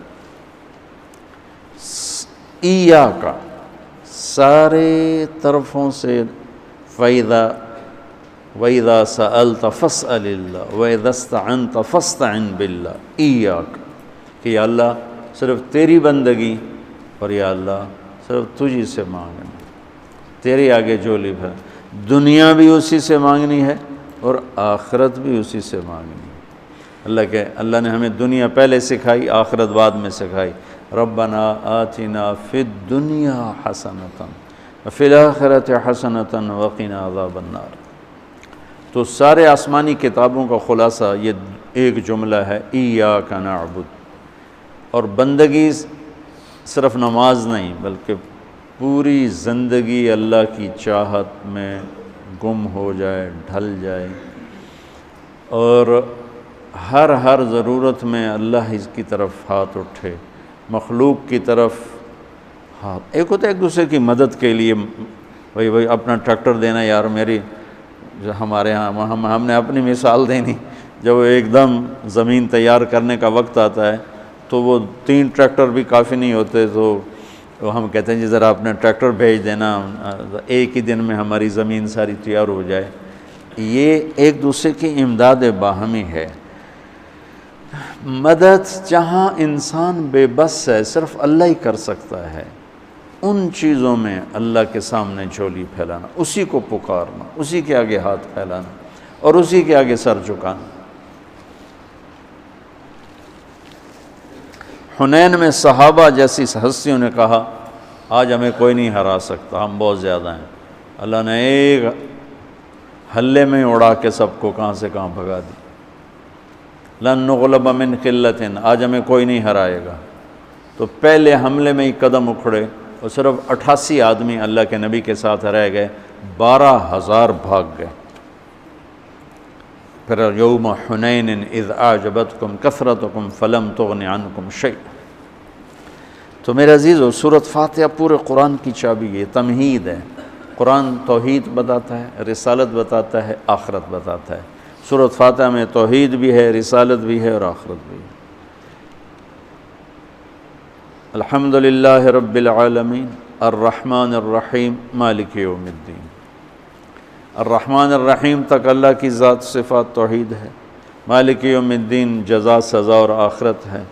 ایاک سارے طرفوں سے، وَإِذَا سَأَلْتَ فَاسْأَلِ اللَّهِ وَإِذَا اسْتَعَنْتَ فَاسْتَعِنْ بِاللَّهِ ایاک، کہ یا اللہ صرف تیری بندگی، اور یا اللہ صرف تجھی سے مانگنا، تیرے آگے جھولی ہے، دنیا بھی اسی سے مانگنی ہے اور آخرت بھی اسی سے مانگنی ہے۔ اللہ نے ہمیں دنیا پہلے سکھائی، آخرت بعد میں سکھائی۔ ربنا آتنا فی الدنیا حسنۃ وفی الآخرۃ حسنۃ وقنا عذاب النار۔ تو سارے آسمانی کتابوں کا خلاصہ یہ ایک جملہ ہے، ایاک نعبد۔ اور بندگی صرف نماز نہیں، بلکہ پوری زندگی اللہ کی چاہت میں گم ہو جائے، ڈھل جائے، اور ہر ضرورت میں اللہ کی طرف ہاتھ اٹھے، مخلوق کی طرف ہاں ایک ہوتا ہے ایک دوسرے کی مدد کے لیے، وہی اپنا ٹریکٹر دینا، یار میری جو ہمارے ہاں ہم نے اپنی مثال دینی، جب ایک دم زمین تیار کرنے کا وقت آتا ہے تو وہ 3 ٹریکٹر بھی کافی نہیں ہوتے، تو ہم کہتے ہیں جی ذرا اپنا ٹریکٹر بھیج دینا، ایک ہی دن میں ہماری زمین ساری تیار ہو جائے۔ یہ ایک دوسرے کی امداد باہمی ہے۔ مدد جہاں انسان بے بس ہے، صرف اللہ ہی کر سکتا ہے، ان چیزوں میں اللہ کے سامنے جھولی پھیلانا، اسی کو پکارنا، اسی کے آگے ہاتھ پھیلانا اور اسی کے آگے سر جھکانا۔ حنین میں صحابہ جیسی ہستیوں نے کہا آج ہمیں کوئی نہیں ہرا سکتا، ہم بہت زیادہ ہیں۔ اللہ نے ایک حلے میں اڑا کے سب کو کہاں سے کہاں بھگا دی۔ لن نغلب من قلۃ، آج ہمیں کوئی نہیں ہرائے گا۔ تو پہلے حملے میں ہی قدم اکھڑے اور صرف 88 آدمی اللہ کے نبی کے ساتھ رہ گئے، 12,000 بھاگ گئے۔ پھر یوم حنین اذ اعجبتکم کثرتکم فلم تغن عنکم شیئا۔ تو میرے عزیزو، سورۃ فاتحہ پورے قرآن کی چابی ہے، تمہید ہے۔ قرآن توحید بتاتا ہے، رسالت بتاتا ہے، آخرت بتاتا ہے۔ سورۃ فاتحہ میں توحید بھی ہے، رسالت بھی ہے اور آخرت بھی ہے۔ الحمدللہ رب العالمین الرحمن الرحیم مالک یوم الدین۔ الرحمن الرحیم تک اللہ کی ذات صفات توحید ہے، مالک یوم الدین جزا سزا اور آخرت ہے،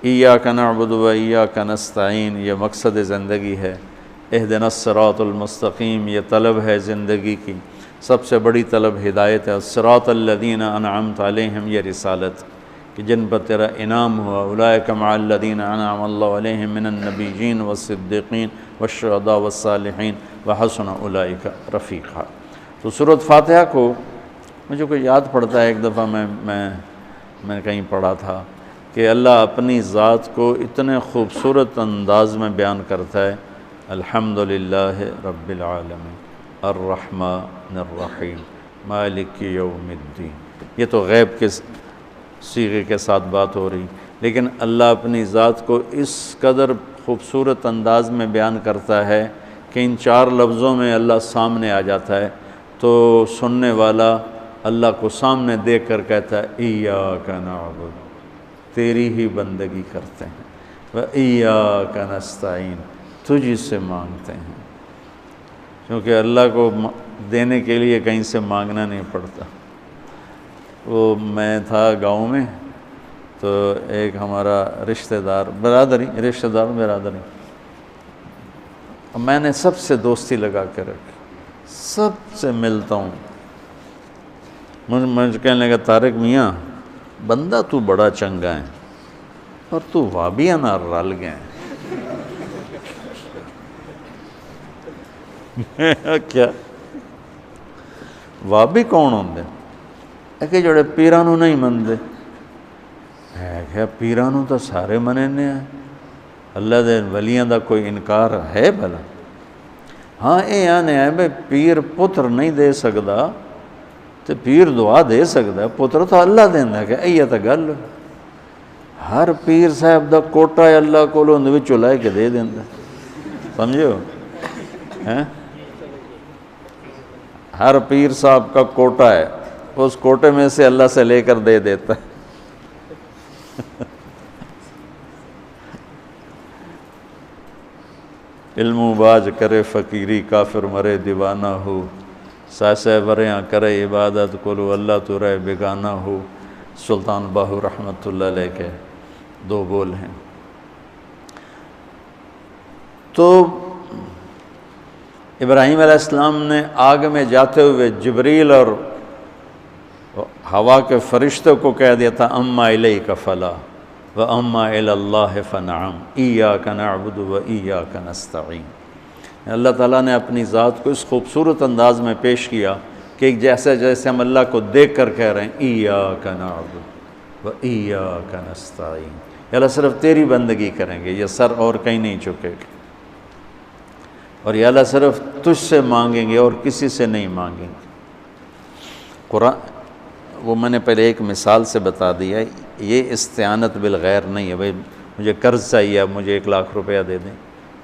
ایاک نعبد و ایاک نستعین یہ مقصد زندگی ہے، اہدنا الصراط المستقیم یہ طلب ہے زندگی کی، سب سے بڑی طلب ہدایت ہے، الصراط الذین انعمت علیہم یہ رسالت کہ جن پر تیرا انعام ہوا، اولئک مع الذین انعم اللہ علیہم من النبیین والصدیقین والشہداء والصالحین وحسن اولئک رفیقا۔ تو سورۃ فاتحہ کو مجھے کوئی یاد پڑتا ہے، ایک دفعہ میں کہیں پڑھا تھا کہ اللہ اپنی ذات کو اتنے خوبصورت انداز میں بیان کرتا ہے، الحمدللہ رب العالمین الرحمن الرحیم مالک یوم الدین۔ یہ تو غیب کے صیغے کے ساتھ بات ہو رہی، لیکن اللہ اپنی ذات کو اس قدر خوبصورت انداز میں بیان کرتا ہے کہ ان 4 لفظوں میں اللہ سامنے آ جاتا ہے، تو سننے والا اللہ کو سامنے دیکھ کر کہتا ہے ایاک نعبد، تیری ہی بندگی کرتے ہیں، وَإِيَّاكَ نَسْتَعِينُ تجھ سے مانگتے ہیں، کیونکہ اللہ کو دینے کے لیے کہیں سے مانگنا نہیں پڑتا۔ وہ میں تھا گاؤں میں، تو ایک ہمارا رشتہ دار برادری میں نے سب سے دوستی لگا کے رکھی، سب سے ملتا ہوں۔ مجھے کہنے لگا طارق میاں بندہ تو بڑا چنگا ہے اور تو وابیاں نہ رل گئے کیا وابی کون ہوندے؟ کہ جڑے پیرانو نہیں مندے، ہے کہ پیرانو تو سارے مننے ہیں، اللہ دے ولیاں دا کوئی انکار ہے بھلا؟ ہاں اے آنے ہے بھئی پیر پتر نہیں دے سکدا تو پیر دعا دے سکدا ہے، پتر تو اللہ دیندہ ہے کہ ایہ تا گل ہر پیر صاحب دا کوٹا ہے اللہ کو لوگ بھی چلائے کے دے دیندہ، سمجھو؟ ہر پیر صاحب کا کوٹا ہے، اس کوٹے میں سے اللہ سے لے کر دے دیتا ہے۔ علم و باج کرے فقیری کافر مرے دیوانہ ہو، ساسے بریاں کرے عبادت کلو اللہ تو رہے بیگانہ ہو۔ سلطان باہو رحمۃ اللہ علیہ کے 2 بول ہیں۔ تو ابراہیم علیہ السلام نے آگ میں جاتے ہوئے جبریل اور ہوا کے فرشتوں کو کہہ دیا تھا اما الیک فلا واما الی اللہ فنعم ایاک نعبد و ایاک نستعین۔ اللہ تعالیٰ نے اپنی ذات کو اس خوبصورت انداز میں پیش کیا کہ جیسے ہم اللہ کو دیکھ کر کہہ رہے ہیں ایاک نعبد و ایاک نستعین، اللہ صرف تیری بندگی کریں گے، یہ سر اور کہیں نہیں جھکے گا، اور یا اللہ صرف تجھ سے مانگیں گے اور کسی سے نہیں مانگیں گے۔ قرآن وہ میں نے پہلے ایک مثال سے بتا دیا، یہ استعانت بالغیر نہیں ہے، بھائی مجھے قرض چاہیے اب مجھے 1 لاکھ روپیہ دے دیں،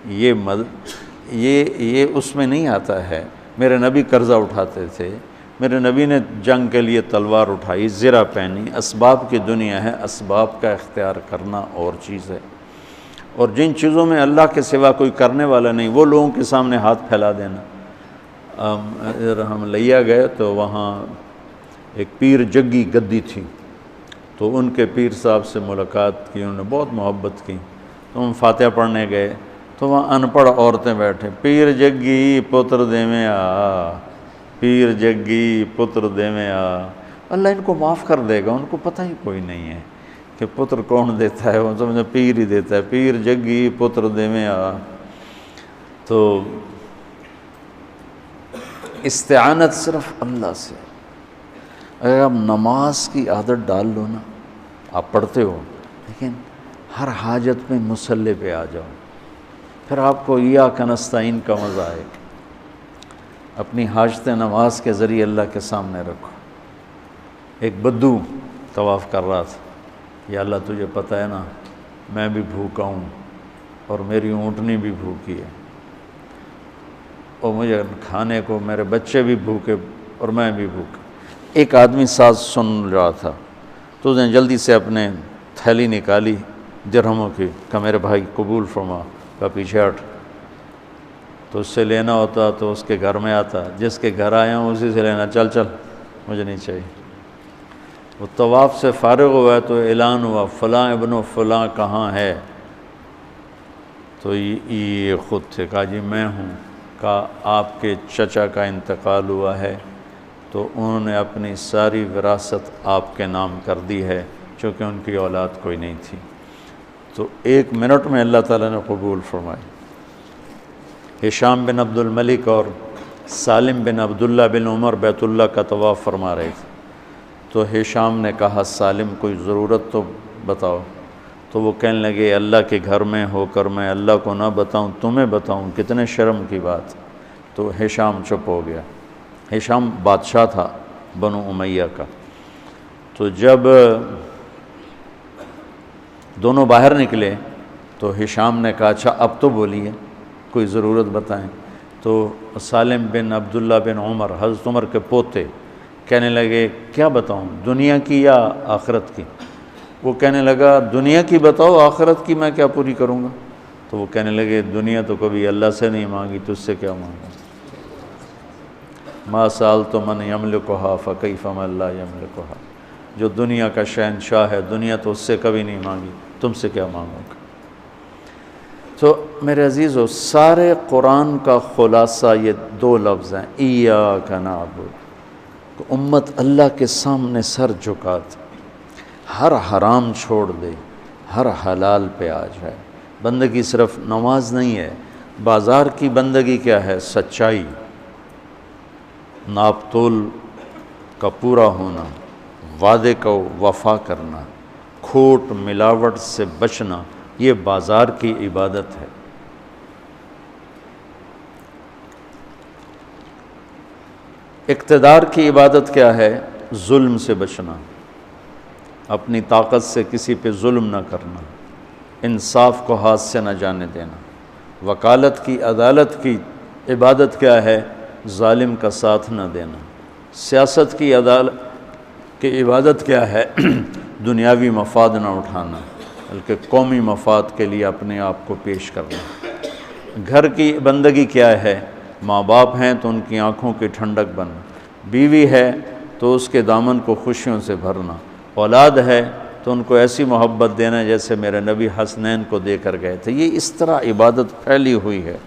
یہ اس میں نہیں آتا ہے۔ میرے نبی قرضہ اٹھاتے تھے، میرے نبی نے جنگ کے لیے تلوار اٹھائی، زرہ پہنی، اسباب کی دنیا ہے، اسباب کا اختیار کرنا اور چیز ہے، اور جن چیزوں میں اللہ کے سوا کوئی کرنے والا نہیں وہ لوگوں کے سامنے ہاتھ پھیلا دینا۔ ہم لیا گئے تو وہاں ایک پیر جگی گدی تھی، تو ان کے پیر صاحب سے ملاقات کی، انہوں نے بہت محبت کی، تو ہم فاتحہ پڑھنے گئے تو وہاں ان پڑھ عورتیں بیٹھے، پیر جگی پتر دیویں آ، پیر جگی پتر دیویں آ۔ اللہ ان کو معاف کر دے گا، ان کو پتہ ہی کوئی نہیں ہے کہ پتر کون دیتا ہے، وہ سمجھے پیر ہی دیتا ہے، پیر جگی پتر دیویں آ۔ تو استعانت صرف اللہ سے۔ اگر آپ نماز کی عادت ڈال لو نا، آپ پڑھتے ہو لیکن ہر حاجت میں مصلی پہ آ جاؤ، پھر آپ کو ایاک نستعین کا مزہ آئے گا۔ اپنی حاجت نماز کے ذریعے اللہ کے سامنے رکھو۔ ایک بدو طواف کر رہا تھا، یا اللہ تجھے پتہ ہے نا میں بھی بھوکا ہوں اور میری اونٹنی بھی بھوکی ہے، اور مجھے کھانے کو میرے بچے بھی بھوکے اور میں بھی بھوکا۔ ایک آدمی ساتھ سن رہا تھا تو اس نے جلدی سے اپنے تھیلی نکالی درہموں کی، کہ میرے بھائی قبول فرما، کا پیچھے ہٹ، تو اس سے لینا ہوتا تو اس کے گھر میں آتا، جس کے گھر آیا ہوں اسی سے لینا، چل چل مجھے نہیں چاہیے۔ وہ طواف سے فارغ ہوا تو اعلان ہوا فلاں ابن و فلاں کہاں ہے، تو یہ خود تھے، کہا جی میں ہوں، کہا آپ کے چچا کا انتقال ہوا ہے تو انہوں نے اپنی ساری وراثت آپ کے نام کر دی ہے، چونکہ ان کی اولاد کوئی نہیں تھی۔ تو 1 منٹ میں اللہ تعالیٰ نے قبول فرمائی۔ ہشام بن عبد الملک اور سالم بن عبداللہ بن عمر بیت اللہ کا طواف فرما رہے تھے، تو ہشام نے کہا سالم کوئی ضرورت تو بتاؤ، تو وہ کہنے لگے اللہ کے گھر میں ہو کر میں اللہ کو نہ بتاؤں تمہیں بتاؤں، کتنے شرم کی بات۔ تو ہشام چپ ہو گیا۔ ہشام بادشاہ تھا بنو امیہ کا۔ تو جب دونوں باہر نکلے تو ہشام نے کہا اچھا اب تو بولیے، کوئی ضرورت بتائیں۔ تو سالم بن عبداللہ بن عمر، حضرت عمر کے پوتے، کہنے لگے کیا بتاؤں، دنیا کی یا آخرت کی؟ وہ کہنے لگا دنیا کی بتاؤ، آخرت کی میں کیا پوری کروں گا؟ تو وہ کہنے لگے دنیا تو کبھی اللہ سے نہیں مانگی، تجھ سے کیا مانگا؟ ما سألت من یملکھا فکیف من لا یملکھا، جو دنیا کا شہنشاہ ہے، دنیا تو اس سے کبھی نہیں مانگی، تم سے کیا مانگوں گا؟ تو میرے عزیزو، سارے قرآن کا خلاصہ یہ 2 لفظ ہیں، ایاک نعبد۔ امت اللہ کے سامنے سر جھکا دے، ہر حرام چھوڑ دے، ہر حلال پہ آ جائے۔ بندگی صرف نماز نہیں ہے، بازار کی بندگی کیا ہے؟ سچائی، ناپ تول کا پورا ہونا، وعدے کو وفا کرنا، کھوٹ ملاوٹ سے بچنا، یہ بازار کی عبادت ہے۔ اقتدار کی عبادت کیا ہے؟ ظلم سے بچنا، اپنی طاقت سے کسی پہ ظلم نہ کرنا، انصاف کو ہاتھ سے نہ جانے دینا۔ وکالت کی، عدالت کی عبادت کیا ہے؟ ظالم کا ساتھ نہ دینا۔ سیاست کی عدالت کی عبادت کیا ہے؟ دنیاوی مفاد نہ اٹھانا، بلکہ قومی مفاد کے لیے اپنے آپ کو پیش کرنا۔ گھر کی بندگی کیا ہے؟ ماں باپ ہیں تو ان کی آنکھوں کی ٹھنڈک بننا، بیوی ہے تو اس کے دامن کو خوشیوں سے بھرنا، اولاد ہے تو ان کو ایسی محبت دینا جیسے میرے نبی حسنین کو دے کر گئے تھے۔ یہ اس طرح عبادت پھیلی ہوئی ہے۔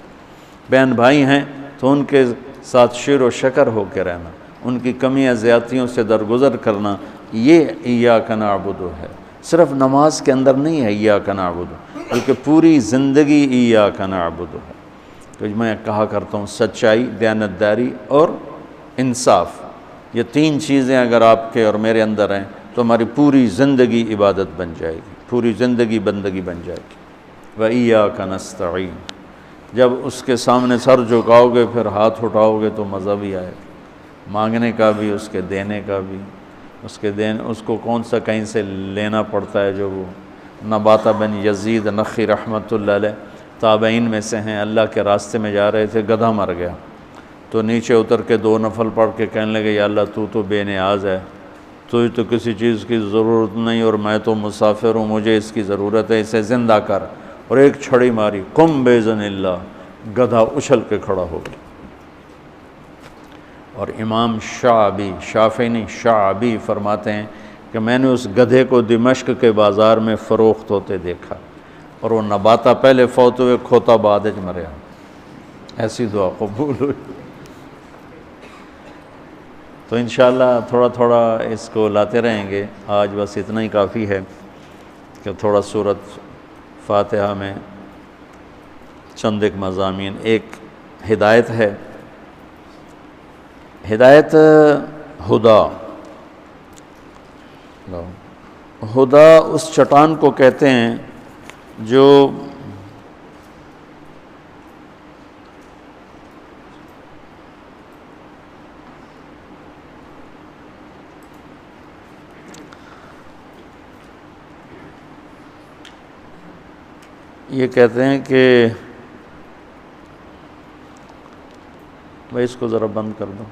بہن بھائی ہیں تو ان کے ساتھ شیر و شکر ہو کے رہنا، ان کی کمیاں زیادتیوں سے درگزر کرنا، یہ ایاک نعبد ہے۔ صرف نماز کے اندر نہیں ہے ایاک نعبد، بلکہ پوری زندگی ایاک نعبد ہے۔ تو میں کہا کرتا ہوں سچائی، دیانتداری اور انصاف، یہ 3 چیزیں اگر آپ کے اور میرے اندر ہیں تو ہماری پوری زندگی عبادت بن جائے گی، پوری زندگی بندگی بن جائے گی۔ وَإِيَّاكَ نَسْتَعِينُ، جب اس کے سامنے سر جھکاؤ گے پھر ہاتھ اٹھاؤ گے تو مزہ بھی آئے گا، مانگنے کا بھی، اس کے دینے کا بھی۔ اس کو کون سا کہیں سے لینا پڑتا ہے؟ جو وہ نباتہ بن یزید نخی رحمۃ اللہ علیہ، تابعین میں سے ہیں، اللہ کے راستے میں جا رہے تھے، گدھا مر گیا تو نیچے اتر کے 2 نفل پڑھ کے کہنے لگے یا اللہ تو بے نیاز ہے، تجھے تو کسی چیز کی ضرورت نہیں اور میں تو مسافر ہوں، مجھے اس کی ضرورت ہے، اسے زندہ کر، اور ایک چھڑی ماری، قم بِإِذْنِ اللہ، گدھا اچھل کے کھڑا ہو گیا۔ اور امام شافعی نہیں شعبی فرماتے ہیں کہ میں نے اس گدھے کو دمشق کے بازار میں فروخت ہوتے دیکھا، اور وہ نباتا پہلے فوت ہوئے، کھوتا بعد وچ مریا، ایسی دعا قبول ہوئی۔ تو انشاءاللہ تھوڑا تھوڑا اس کو لاتے رہیں گے، آج بس اتنا ہی کافی ہے کہ تھوڑا سورۃ فاتحہ میں چند ایک مضامین۔ ایک ہدایت ہے، ہدایت ہدا اس چٹان کو کہتے ہیں جو یہ کہتے ہیں کہ بھائی اس کو ذرا بند کر دو،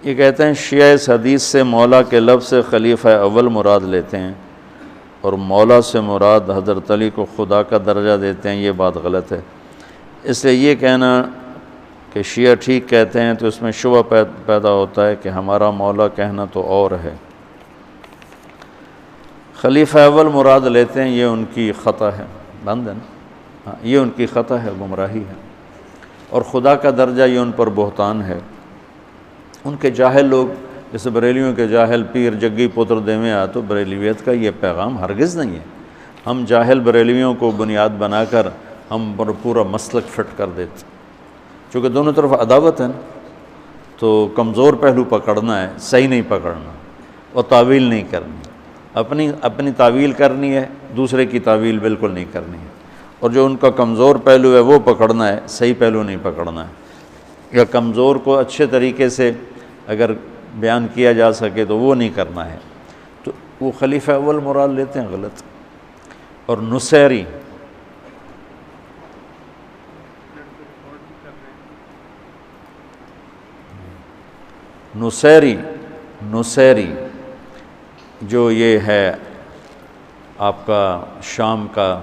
یہ کہتے ہیں شیعہ اس حدیث سے مولا کے لفظ سے خلیفہ اول مراد لیتے ہیں اور مولا سے مراد حضرت علی کو خدا کا درجہ دیتے ہیں، یہ بات غلط ہے۔ اس لیے یہ کہنا کہ شیعہ ٹھیک کہتے ہیں تو اس میں شبہ پیدا ہوتا ہے کہ ہمارا مولا کہنا تو اور ہے۔ خلیفہ اول مراد لیتے ہیں، یہ ان کی خطا ہے، بند ہے نا، یہ ان کی خطا ہے، گمراہی ہے، اور خدا کا درجہ یہ ان پر بہتان ہے۔ ان کے جاہل لوگ جیسے بریلیوں کے جاہل پیر جگی پتر دیویں آ، تو بریلیویت کا یہ پیغام ہرگز نہیں ہے۔ ہم جاہل بریلیوں کو بنیاد بنا کر ہم پر پورا مسلک فٹ کر دیتے، چونکہ دونوں طرف عداوت ہے نا، تو کمزور پہلو پکڑنا ہے، صحیح نہیں پکڑنا، اور تعویل نہیں کرنی، اپنی تعویل کرنی ہے، دوسرے کی تعویل بالکل نہیں کرنی ہے، اور جو ان کا کمزور پہلو ہے وہ پکڑنا ہے، صحیح پہلو نہیں پکڑنا ہے، یا کمزور کو اچھے طریقے سے اگر بیان کیا جا سکے تو وہ نہیں کرنا ہے، تو وہ خلیفہ اول مراد لیتے ہیں، غلط۔ اور نصیری، نصیری جو یہ ہے آپ کا شام کا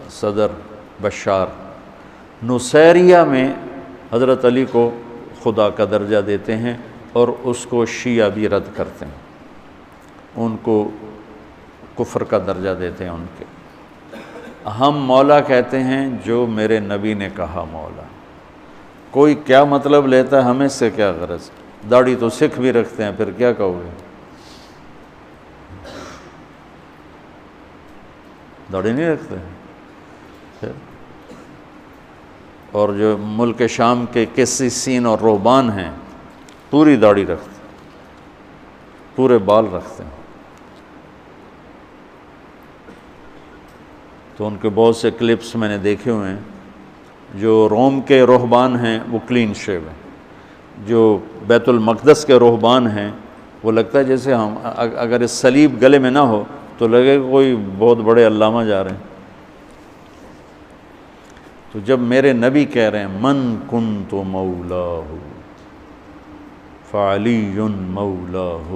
صدر بشار، نصیریہ میں حضرت علی کو خدا کا درجہ دیتے ہیں اور اس کو شیعہ بھی رد کرتے ہیں، ان کو کفر کا درجہ دیتے ہیں ان کے۔ ہم مولا کہتے ہیں جو میرے نبی نے کہا مولا، کوئی کیا مطلب لیتا ہے، ہمیں اس سے کیا غرض، داڑھی تو سکھ بھی رکھتے ہیں، پھر کیا کہو گے، داڑھی نہیں رکھتے ہیں، اور جو ملک شام کے قسیسین اور رہبان ہیں پوری داڑھی رکھتے ہیں، پورے بال رکھتے ہیں، تو ان کے بہت سے کلپس میں نے دیکھے ہوئے ہیں۔ جو روم کے رہبان ہیں وہ کلین شیو ہیں، جو بیت المقدس کے رہبان ہیں وہ لگتا ہے جیسے ہم اگر اس صلیب گلے میں نہ ہو تو لگے کوئی بہت بڑے علامہ جا رہے ہیں۔ تو جب میرے نبی کہہ رہے ہیں من کنت مولاہ فعلی مولاہ،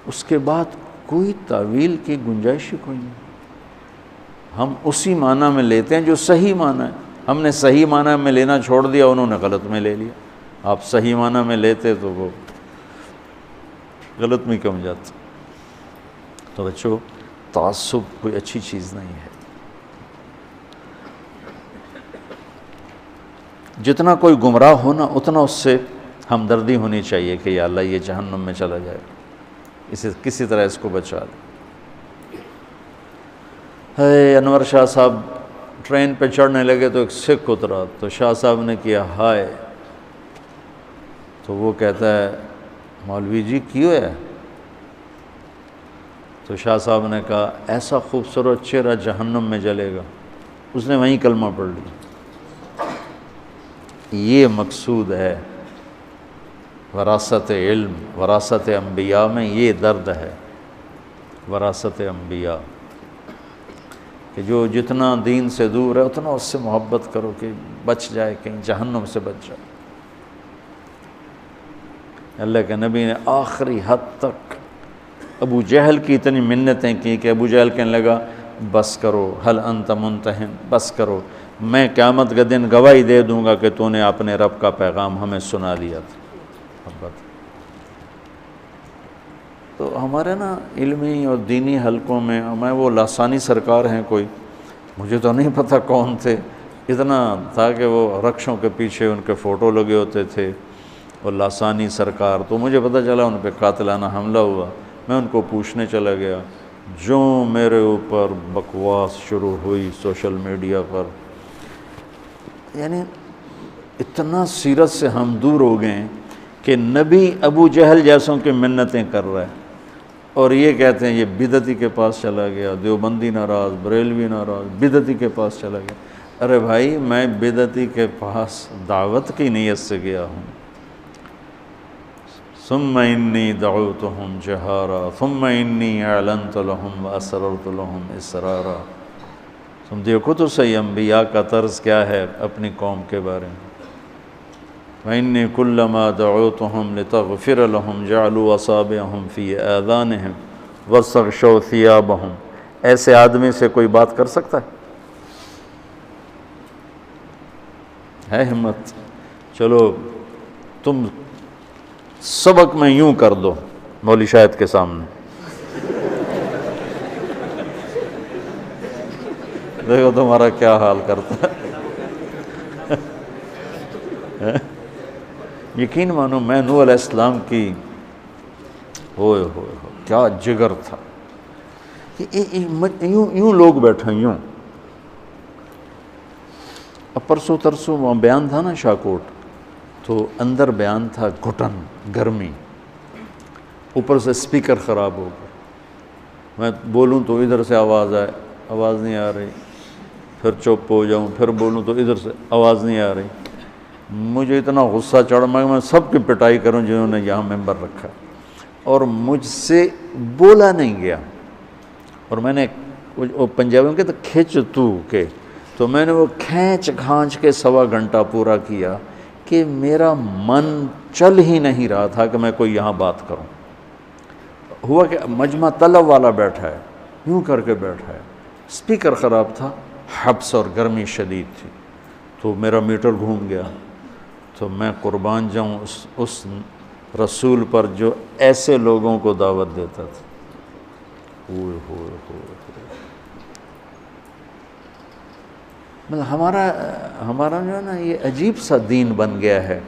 اس کے بعد کوئی تعویل کی گنجائش ہی کوئی نہیں، ہم اسی معنی میں لیتے ہیں جو صحیح معنی ہے۔ ہم نے صحیح معنی میں لینا چھوڑ دیا، انہوں نے غلط میں لے لیا۔ آپ صحیح معنی میں لیتے تو وہ غلط میں کم جاتے۔ تو بچوں، تعصب کوئی اچھی چیز نہیں ہے۔ جتنا کوئی گمراہ ہونا اتنا اس سے ہمدردی ہونی چاہیے کہ یا اللہ یہ جہنم میں چلا جائے، اسے کسی طرح اس کو بچا دے۔ انور شاہ صاحب ٹرین پہ چڑھنے لگے تو ایک سکھ اترا، تو شاہ صاحب نے کیا ہائے، تو وہ کہتا ہے مولوی جی کیوں ہے؟ تو شاہ صاحب نے کہا ایسا خوبصورت چہرہ جہنم میں جلے گا، اس نے وہیں کلمہ پڑھ لیا۔ یہ مقصود ہے وراثت علم، وراثت انبیاء میں یہ درد ہے، وراثت انبیاء۔ کہ جو جتنا دین سے دور ہے اتنا اس سے محبت کرو کہ بچ جائے، کہیں جہنم سے بچ جائے۔ اللہ کے نبی نے آخری حد تک ابو جہل کی اتنی منتیں کی کہ ابو جہل کہنے لگا بس کرو، حل انت منتہن، بس کرو، میں قیامت کے دن گواہی دے دوں گا کہ تو نے اپنے رب کا پیغام ہمیں سنا دیا تھا۔ محبت تو ہمارے نا علمی اور دینی حلقوں میں، میں وہ لاسانی سرکار ہیں کوئی، مجھے تو نہیں پتہ کون تھے، اتنا تھا کہ وہ رکشوں کے پیچھے ان کے فوٹو لگے ہوتے تھے، اور لاسانی سرکار، تو مجھے پتہ چلا ان پہ قاتلانہ حملہ ہوا، میں ان کو پوچھنے چلا گیا، جو میرے اوپر بکواس شروع ہوئی سوشل میڈیا پر، یعنی اتنا سیرت سے ہم دور ہو گئے ہیں کہ نبی ابو جہل جیسوں کی منتیں کر رہا ہے، اور یہ کہتے ہیں یہ بدعتی کے پاس چلا گیا، دیوبندی ناراض، بریلوی ناراض، بدعتی کے پاس چلا گیا۔ ارے بھائی میں بدعتی کے پاس دعوت کی نیت سے گیا ہوں۔ ثم انی دعوتہم جہارا ثم انی اعلنت لہم واسررت لہم اسرارا۔ تم دیکھو تو صحیح انبیاء کا طرز کیا ہے اپنی قوم کے بارے میں۔ وَإِنِّي كُلَّمَا دَعُوتُهُمْ لِتَغْفِرَ لَهُمْ جَعَلُوا أَصَابِعَهُمْ فِي آذَانِهِمْ وَاسْتَغْشَوْا ثِيَابَهُمْ۔ ایسے آدمی سے کوئی بات کر سکتا ہے ہمت؟ چلو تم سبق میں یوں کر دو مولوی شاہد کے سامنے، دیکھو تمہارا کیا حال کرتا ہے۔ یقین مانو میں نوح علیہ السلام کی ہوئے کیا جگر تھا، یوں لوگ بیٹھے یوں۔ اب پرسوں ترسوں وہاں بیان تھا نا شاکوٹ، تو اندر بیان تھا گھٹن، گرمی، اوپر سے سپیکر خراب ہو گیا، میں بولوں تو ادھر سے آواز آئے، آواز نہیں آ رہی، پھر چپ ہو جاؤں، پھر بولوں تو ادھر سے آواز نہیں آ رہی۔ مجھے اتنا غصہ چڑھا، میں سب کی پٹائی کروں جنہوں نے یہاں ممبر رکھا، اور مجھ سے بولا نہیں گیا، اور میں نے پنجابی میں کہتے کھچ تو کے، تو میں نے وہ کھینچ کھانچ کے 1.25 گھنٹہ پورا کیا کہ میرا من چل ہی نہیں رہا تھا کہ میں کوئی یہاں بات کروں۔ ہوا کہ مجمع طلب والا بیٹھا ہے، یوں کر کے بیٹھا ہے، سپیکر خراب تھا، حبس اور گرمی شدید تھی، تو میرا میٹر گھوم گیا۔ تو میں قربان جاؤں اس رسول پر جو ایسے لوگوں کو دعوت دیتا تھا۔ مطلب ہمارا جو ہے نا یہ عجیب سا دین بن گیا ہے،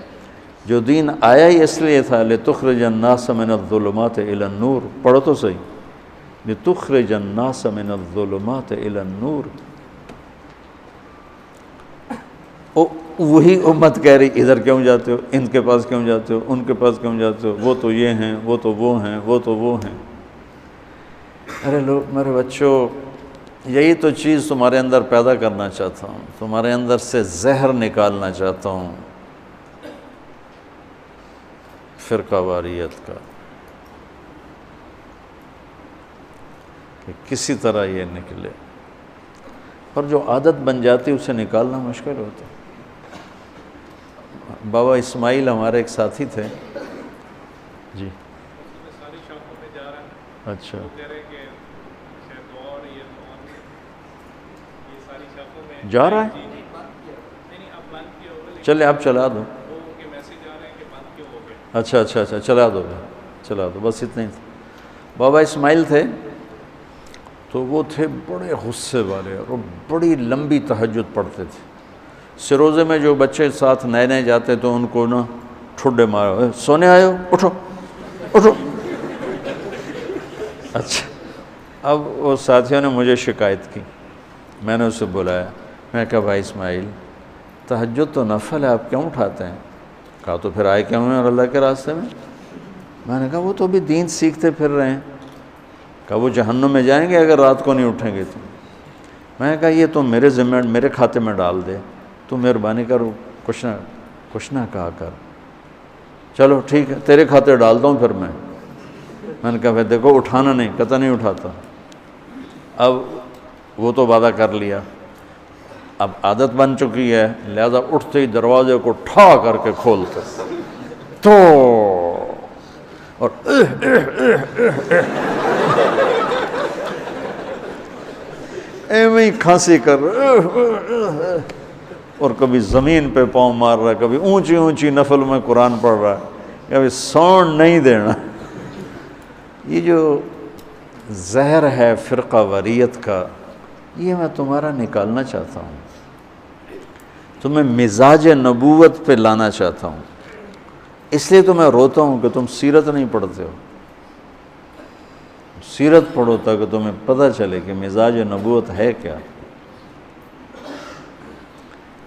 جو دین آیا ہی اس لیے تھا لِتُخْرِجَ النَّاسَ مِنَ الظُّلُمَاتِ إِلَى النُّورِ، پڑھو تو صحیح، لِتُخْرِجَ النَّاسَ مِنَ الظُّلُمَاتِ إِلَى النُّورِ۔ وہی امت کہہ رہی ادھر کیوں جاتے ہو، ان کے پاس کیوں جاتے ہو، ان کے پاس کیوں جاتے ہو، وہ تو یہ ہیں، وہ تو وہ ہیں، وہ تو وہ ہیں۔ ارے لوگ، میرے بچوں، یہی تو چیز تمہارے اندر پیدا کرنا چاہتا ہوں، تمہارے اندر سے زہر نکالنا چاہتا ہوں فرقہ واریت کا، کہ کسی طرح یہ نکلے، پر جو عادت بن جاتی اسے نکالنا مشکل ہوتا ہے۔ بابا اسماعیل ہمارے ایک ساتھی تھے جی، اچھا جا رہا ہے، چلے آپ چلا دو، اچھا چلا دو بس اتنا ہی تھا۔ بابا اسماعیل تھے تو وہ تھے بڑے غصے والے، اور بڑی لمبی تہجد پڑھتے تھے۔ سروزے میں جو بچے ساتھ نئے جاتے تو ان کو نا ٹھڈے مارو، سونے آئے ہو، اٹھو۔ اچھا، اب وہ ساتھیوں نے مجھے شکایت کی، میں نے اسے بلایا، میں کہا بھائی اسماعیل، تہجد تو نفل ہے، آپ کیوں اٹھاتے ہیں؟ کہا تو پھر آئے کیوں ہیں اور اللہ کے راستے میں نے کہا وہ تو ابھی دین سیکھتے پھر رہے ہیں۔ کہا وہ جہنم میں جائیں گے اگر رات کو نہیں اٹھیں گے تو۔ میں نے کہا یہ تو میرے ذمہ، میرے کھاتے میں ڈال دے، تو مہربانی کر کچھ نہ کہا کر، چلو ٹھیک ہے تیرے کھاتے ڈالتا ہوں۔ پھر میں نے کہا بھائی دیکھو اٹھانا نہیں، قطع نہیں اٹھاتا۔ اب وہ تو وعدہ کر لیا، اب عادت بن چکی ہے، لہذا اٹھتے ہی دروازے کو ٹھا کر کے کھولتے تو اور ایویں ہی کھانسی کر اور کبھی زمین پہ پاؤں مار رہا ہے، کبھی اونچی اونچی نفل میں قرآن پڑھ رہا ہے، کبھی ساؤنڈ نہیں دینا۔ یہ جو زہر ہے فرقہ واریت کا، یہ میں تمہارا نکالنا چاہتا ہوں، تمہیں مزاج نبوت پہ لانا چاہتا ہوں۔ اس لیے تو میں روتا ہوں کہ تم سیرت نہیں پڑھتے ہو، سیرت پڑھو تاکہ تمہیں پتہ چلے کہ مزاج نبوت ہے کیا،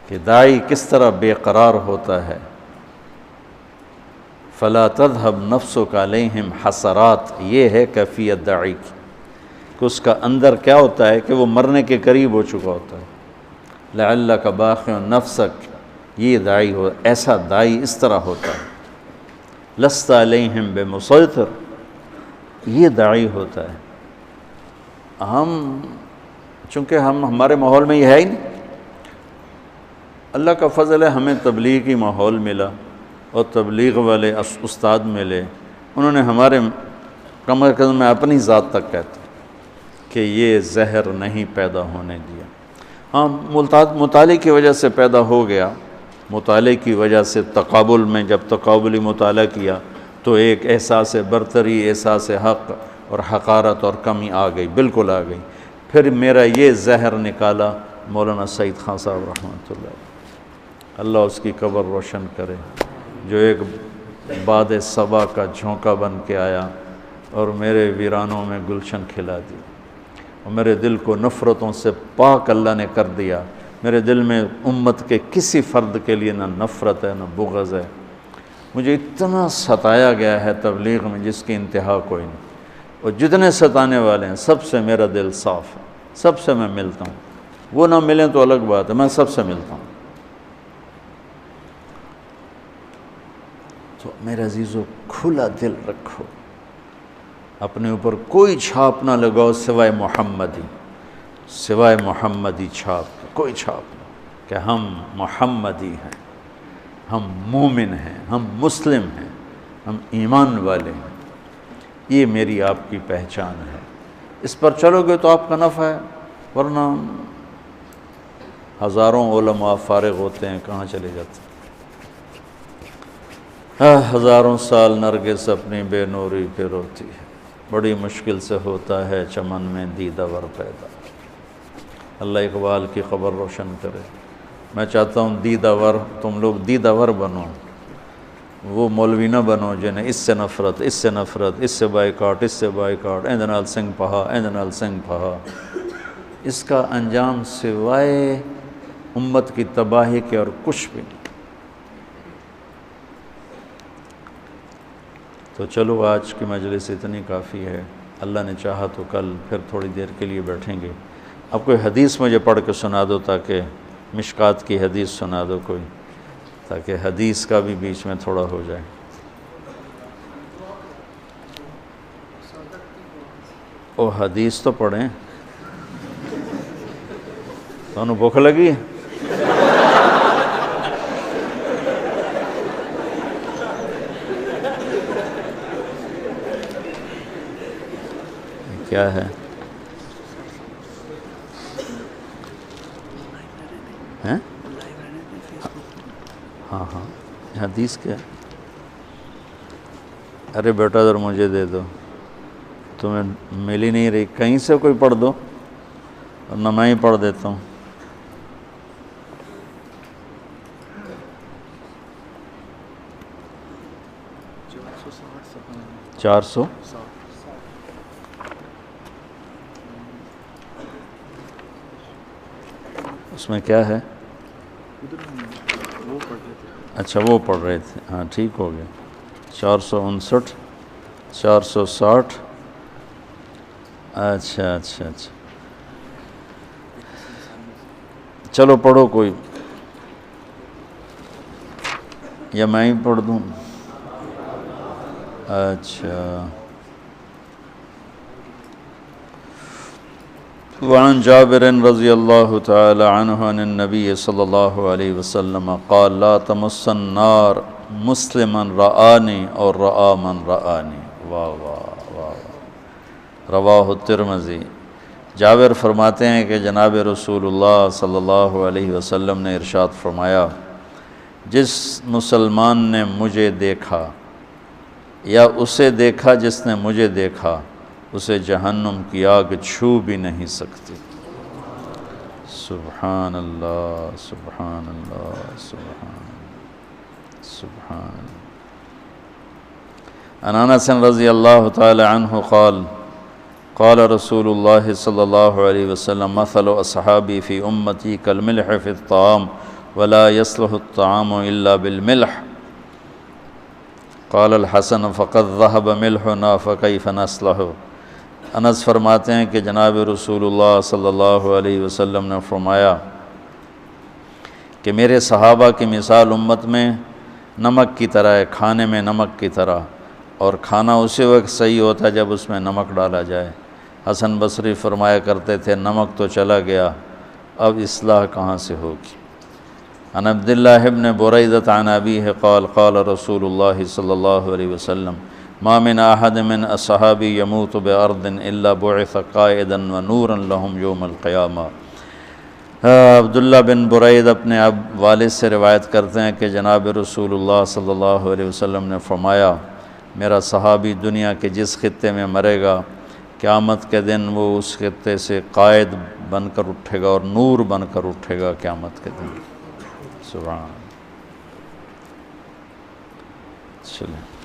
کہ داعی کس طرح بے قرار ہوتا ہے۔ فلا تذهب نفسك علیہم حسرات، یہ ہے کیفیت داعی کی، کہ اس کا اندر کیا ہوتا ہے کہ وہ مرنے کے قریب ہو چکا ہوتا ہے۔ لعلک باخع نفسک، یہ داعی ہو، ایسا داعی اس طرح ہوتا ہے۔ لست علیہم بمسیطر، یہ داعی ہوتا ہے۔ چونکہ ہمارے ماحول میں یہ ہے ہی نہیں، اللہ کا فضل ہے ہمیں تبلیغی ماحول ملا اور تبلیغ والے استاد ملے، انہوں نے ہمارے کم از کم میں اپنی ذات تک کہتا کہ یہ زہر نہیں پیدا ہونے دیا۔ ہاں مطالعے کی وجہ سے پیدا ہو گیا، مطالعے کی وجہ سے تقابل میں جب تقابلی مطالعہ کیا تو ایک احساس برتری، احساس حق اور حقارت اور کمی آ گئی، بالکل آ گئی۔ پھر میرا یہ زہر نکالا مولانا سعید خان صاحب رحمۃ اللہ، اللہ اس کی قبر روشن کرے، جو ایک باد صبا کا جھونکا بن کے آیا اور میرے ویرانوں میں گلشن کھلا دی، اور میرے دل کو نفرتوں سے پاک اللہ نے کر دیا۔ میرے دل میں امت کے کسی فرد کے لیے نہ نفرت ہے نہ بغض ہے۔ مجھے اتنا ستایا گیا ہے تبلیغ میں جس کی انتہا کوئی نہیں، اور جتنے ستانے والے ہیں سب سے میرا دل صاف ہے، سب سے میں ملتا ہوں، وہ نہ ملیں تو الگ بات ہے، میں سب سے ملتا ہوں۔ تو میرے عزیزو کھلا دل رکھو، اپنے اوپر کوئی چھاپ نہ لگاؤ سوائے محمدی، سوائے محمدی چھاپ، کوئی چھاپ نہیں، کہ ہم محمدی ہیں، ہم مومن ہیں، ہم مسلم ہیں، ہم ایمان والے ہیں۔ یہ میری آپ کی پہچان ہے، اس پر چلو گے تو آپ کا نفع ہے، ورنہ ہزاروں علماء فارغ ہوتے ہیں، کہاں چلے جاتے ہیں؟ ہزاروں سال نرگس اپنی بے نوری پہ روتی ہے، بڑی مشکل سے ہوتا ہے چمن میں دیدہ ور پیدا۔ اللہ اقبال کی خبر روشن کرے۔ میں چاہتا ہوں دیدہ ور، تم لوگ دیدہ ور بنو، وہ مولوی نہ بنو جنہیں اس سے نفرت، اس سے نفرت، اس سے بائیکاٹ، اس سے بائیکاٹ، ایں دے نال سنگھ پہا، ایں دے نال سنگھ پہا۔ اس کا انجام سوائے امت کی تباہی کے اور کچھ بھی نہیں۔ تو چلو آج کی مجلس اتنی کافی ہے، اللہ نے چاہا تو کل پھر تھوڑی دیر کے لیے بیٹھیں گے۔ اب کوئی حدیث مجھے پڑھ کے سنا دو، تاکہ مشکات کی حدیث سنا دو کوئی، تاکہ حدیث کا بھی بیچ میں تھوڑا ہو جائے۔ او حدیث تو پڑھیں، تمہیں بھوک لگی ہے؟ کیا ہے؟ ہاں ہاں حدیث کیا؟ ارے بیٹا ذرا مجھے دے دو، تمہیں مل ہی نہیں رہی، کہیں سے کوئی پڑھ دو ورنہ میں ہی پڑھ دیتا ہوں۔ چار سو اس میں کیا ہے؟ اچھا وہ پڑھ رہے تھے، ہاں ٹھیک ہو گیا۔ 459 460، اچھا اچھا اچھا، چلو پڑھو کوئی، یا میں ہی پڑھ دوں؟ اچھا وعن جابر رضی اللہ تعالی عنہ عن النبی صلی اللہ علیہ وسلم قال لا تمس النار مسلما رآنی اور رآ من رآنی. واہ واہ واہ. رواہ الترمذی. جابر فرماتے ہیں کہ جناب رسول اللہ صلی اللہ علیہ وسلم نے ارشاد فرمایا جس مسلمان نے مجھے دیکھا یا اسے دیکھا جس نے مجھے دیکھا اسے جہنم کی آگ چھو بھی نہیں سکتی. سبحان اللہ سبحان اللہ سبحان سبحان. عن انس رضی اللہ تعالی عنہ قال قال رسول اللہ صلی اللہ علیہ وسلم مثل اصحابی فی امتی کالملح فی الطعام ولا يصلح الطعام الا بالملح. قال الحسن فقد ذهب ملحنا فكيف نصلح. انس فرماتے ہیں کہ جناب رسول اللہ صلی اللہ علیہ وسلم نے فرمایا کہ میرے صحابہ کی مثال امت میں نمک کی طرح ہے، کھانے میں نمک کی طرح، اور کھانا اسی وقت صحیح ہوتا ہے جب اس میں نمک ڈالا جائے. حسن بصری فرمایا کرتے تھے نمک تو چلا گیا، اب اصلاح کہاں سے ہوگی. عن عبداللہ ابن بریدۃ عن ابیہ قال قال رسول اللہ صلی اللہ علیہ وسلم ما من احد من اصحابی یموت بارض الا بعث قائدا ونورا لهم یوم القیامہ. عبداللہ بن برید اپنے والد سے روایت کرتے ہیں کہ جناب رسول اللہ صلی اللہ علیہ وسلم نے فرمایا میرا صحابی دنیا کے جس خطے میں مرے گا قیامت کے دن وہ اس خطے سے قائد بن کر اٹھے گا اور نور بن کر اٹھے گا قیامت کے دن. سبحان. چلیں.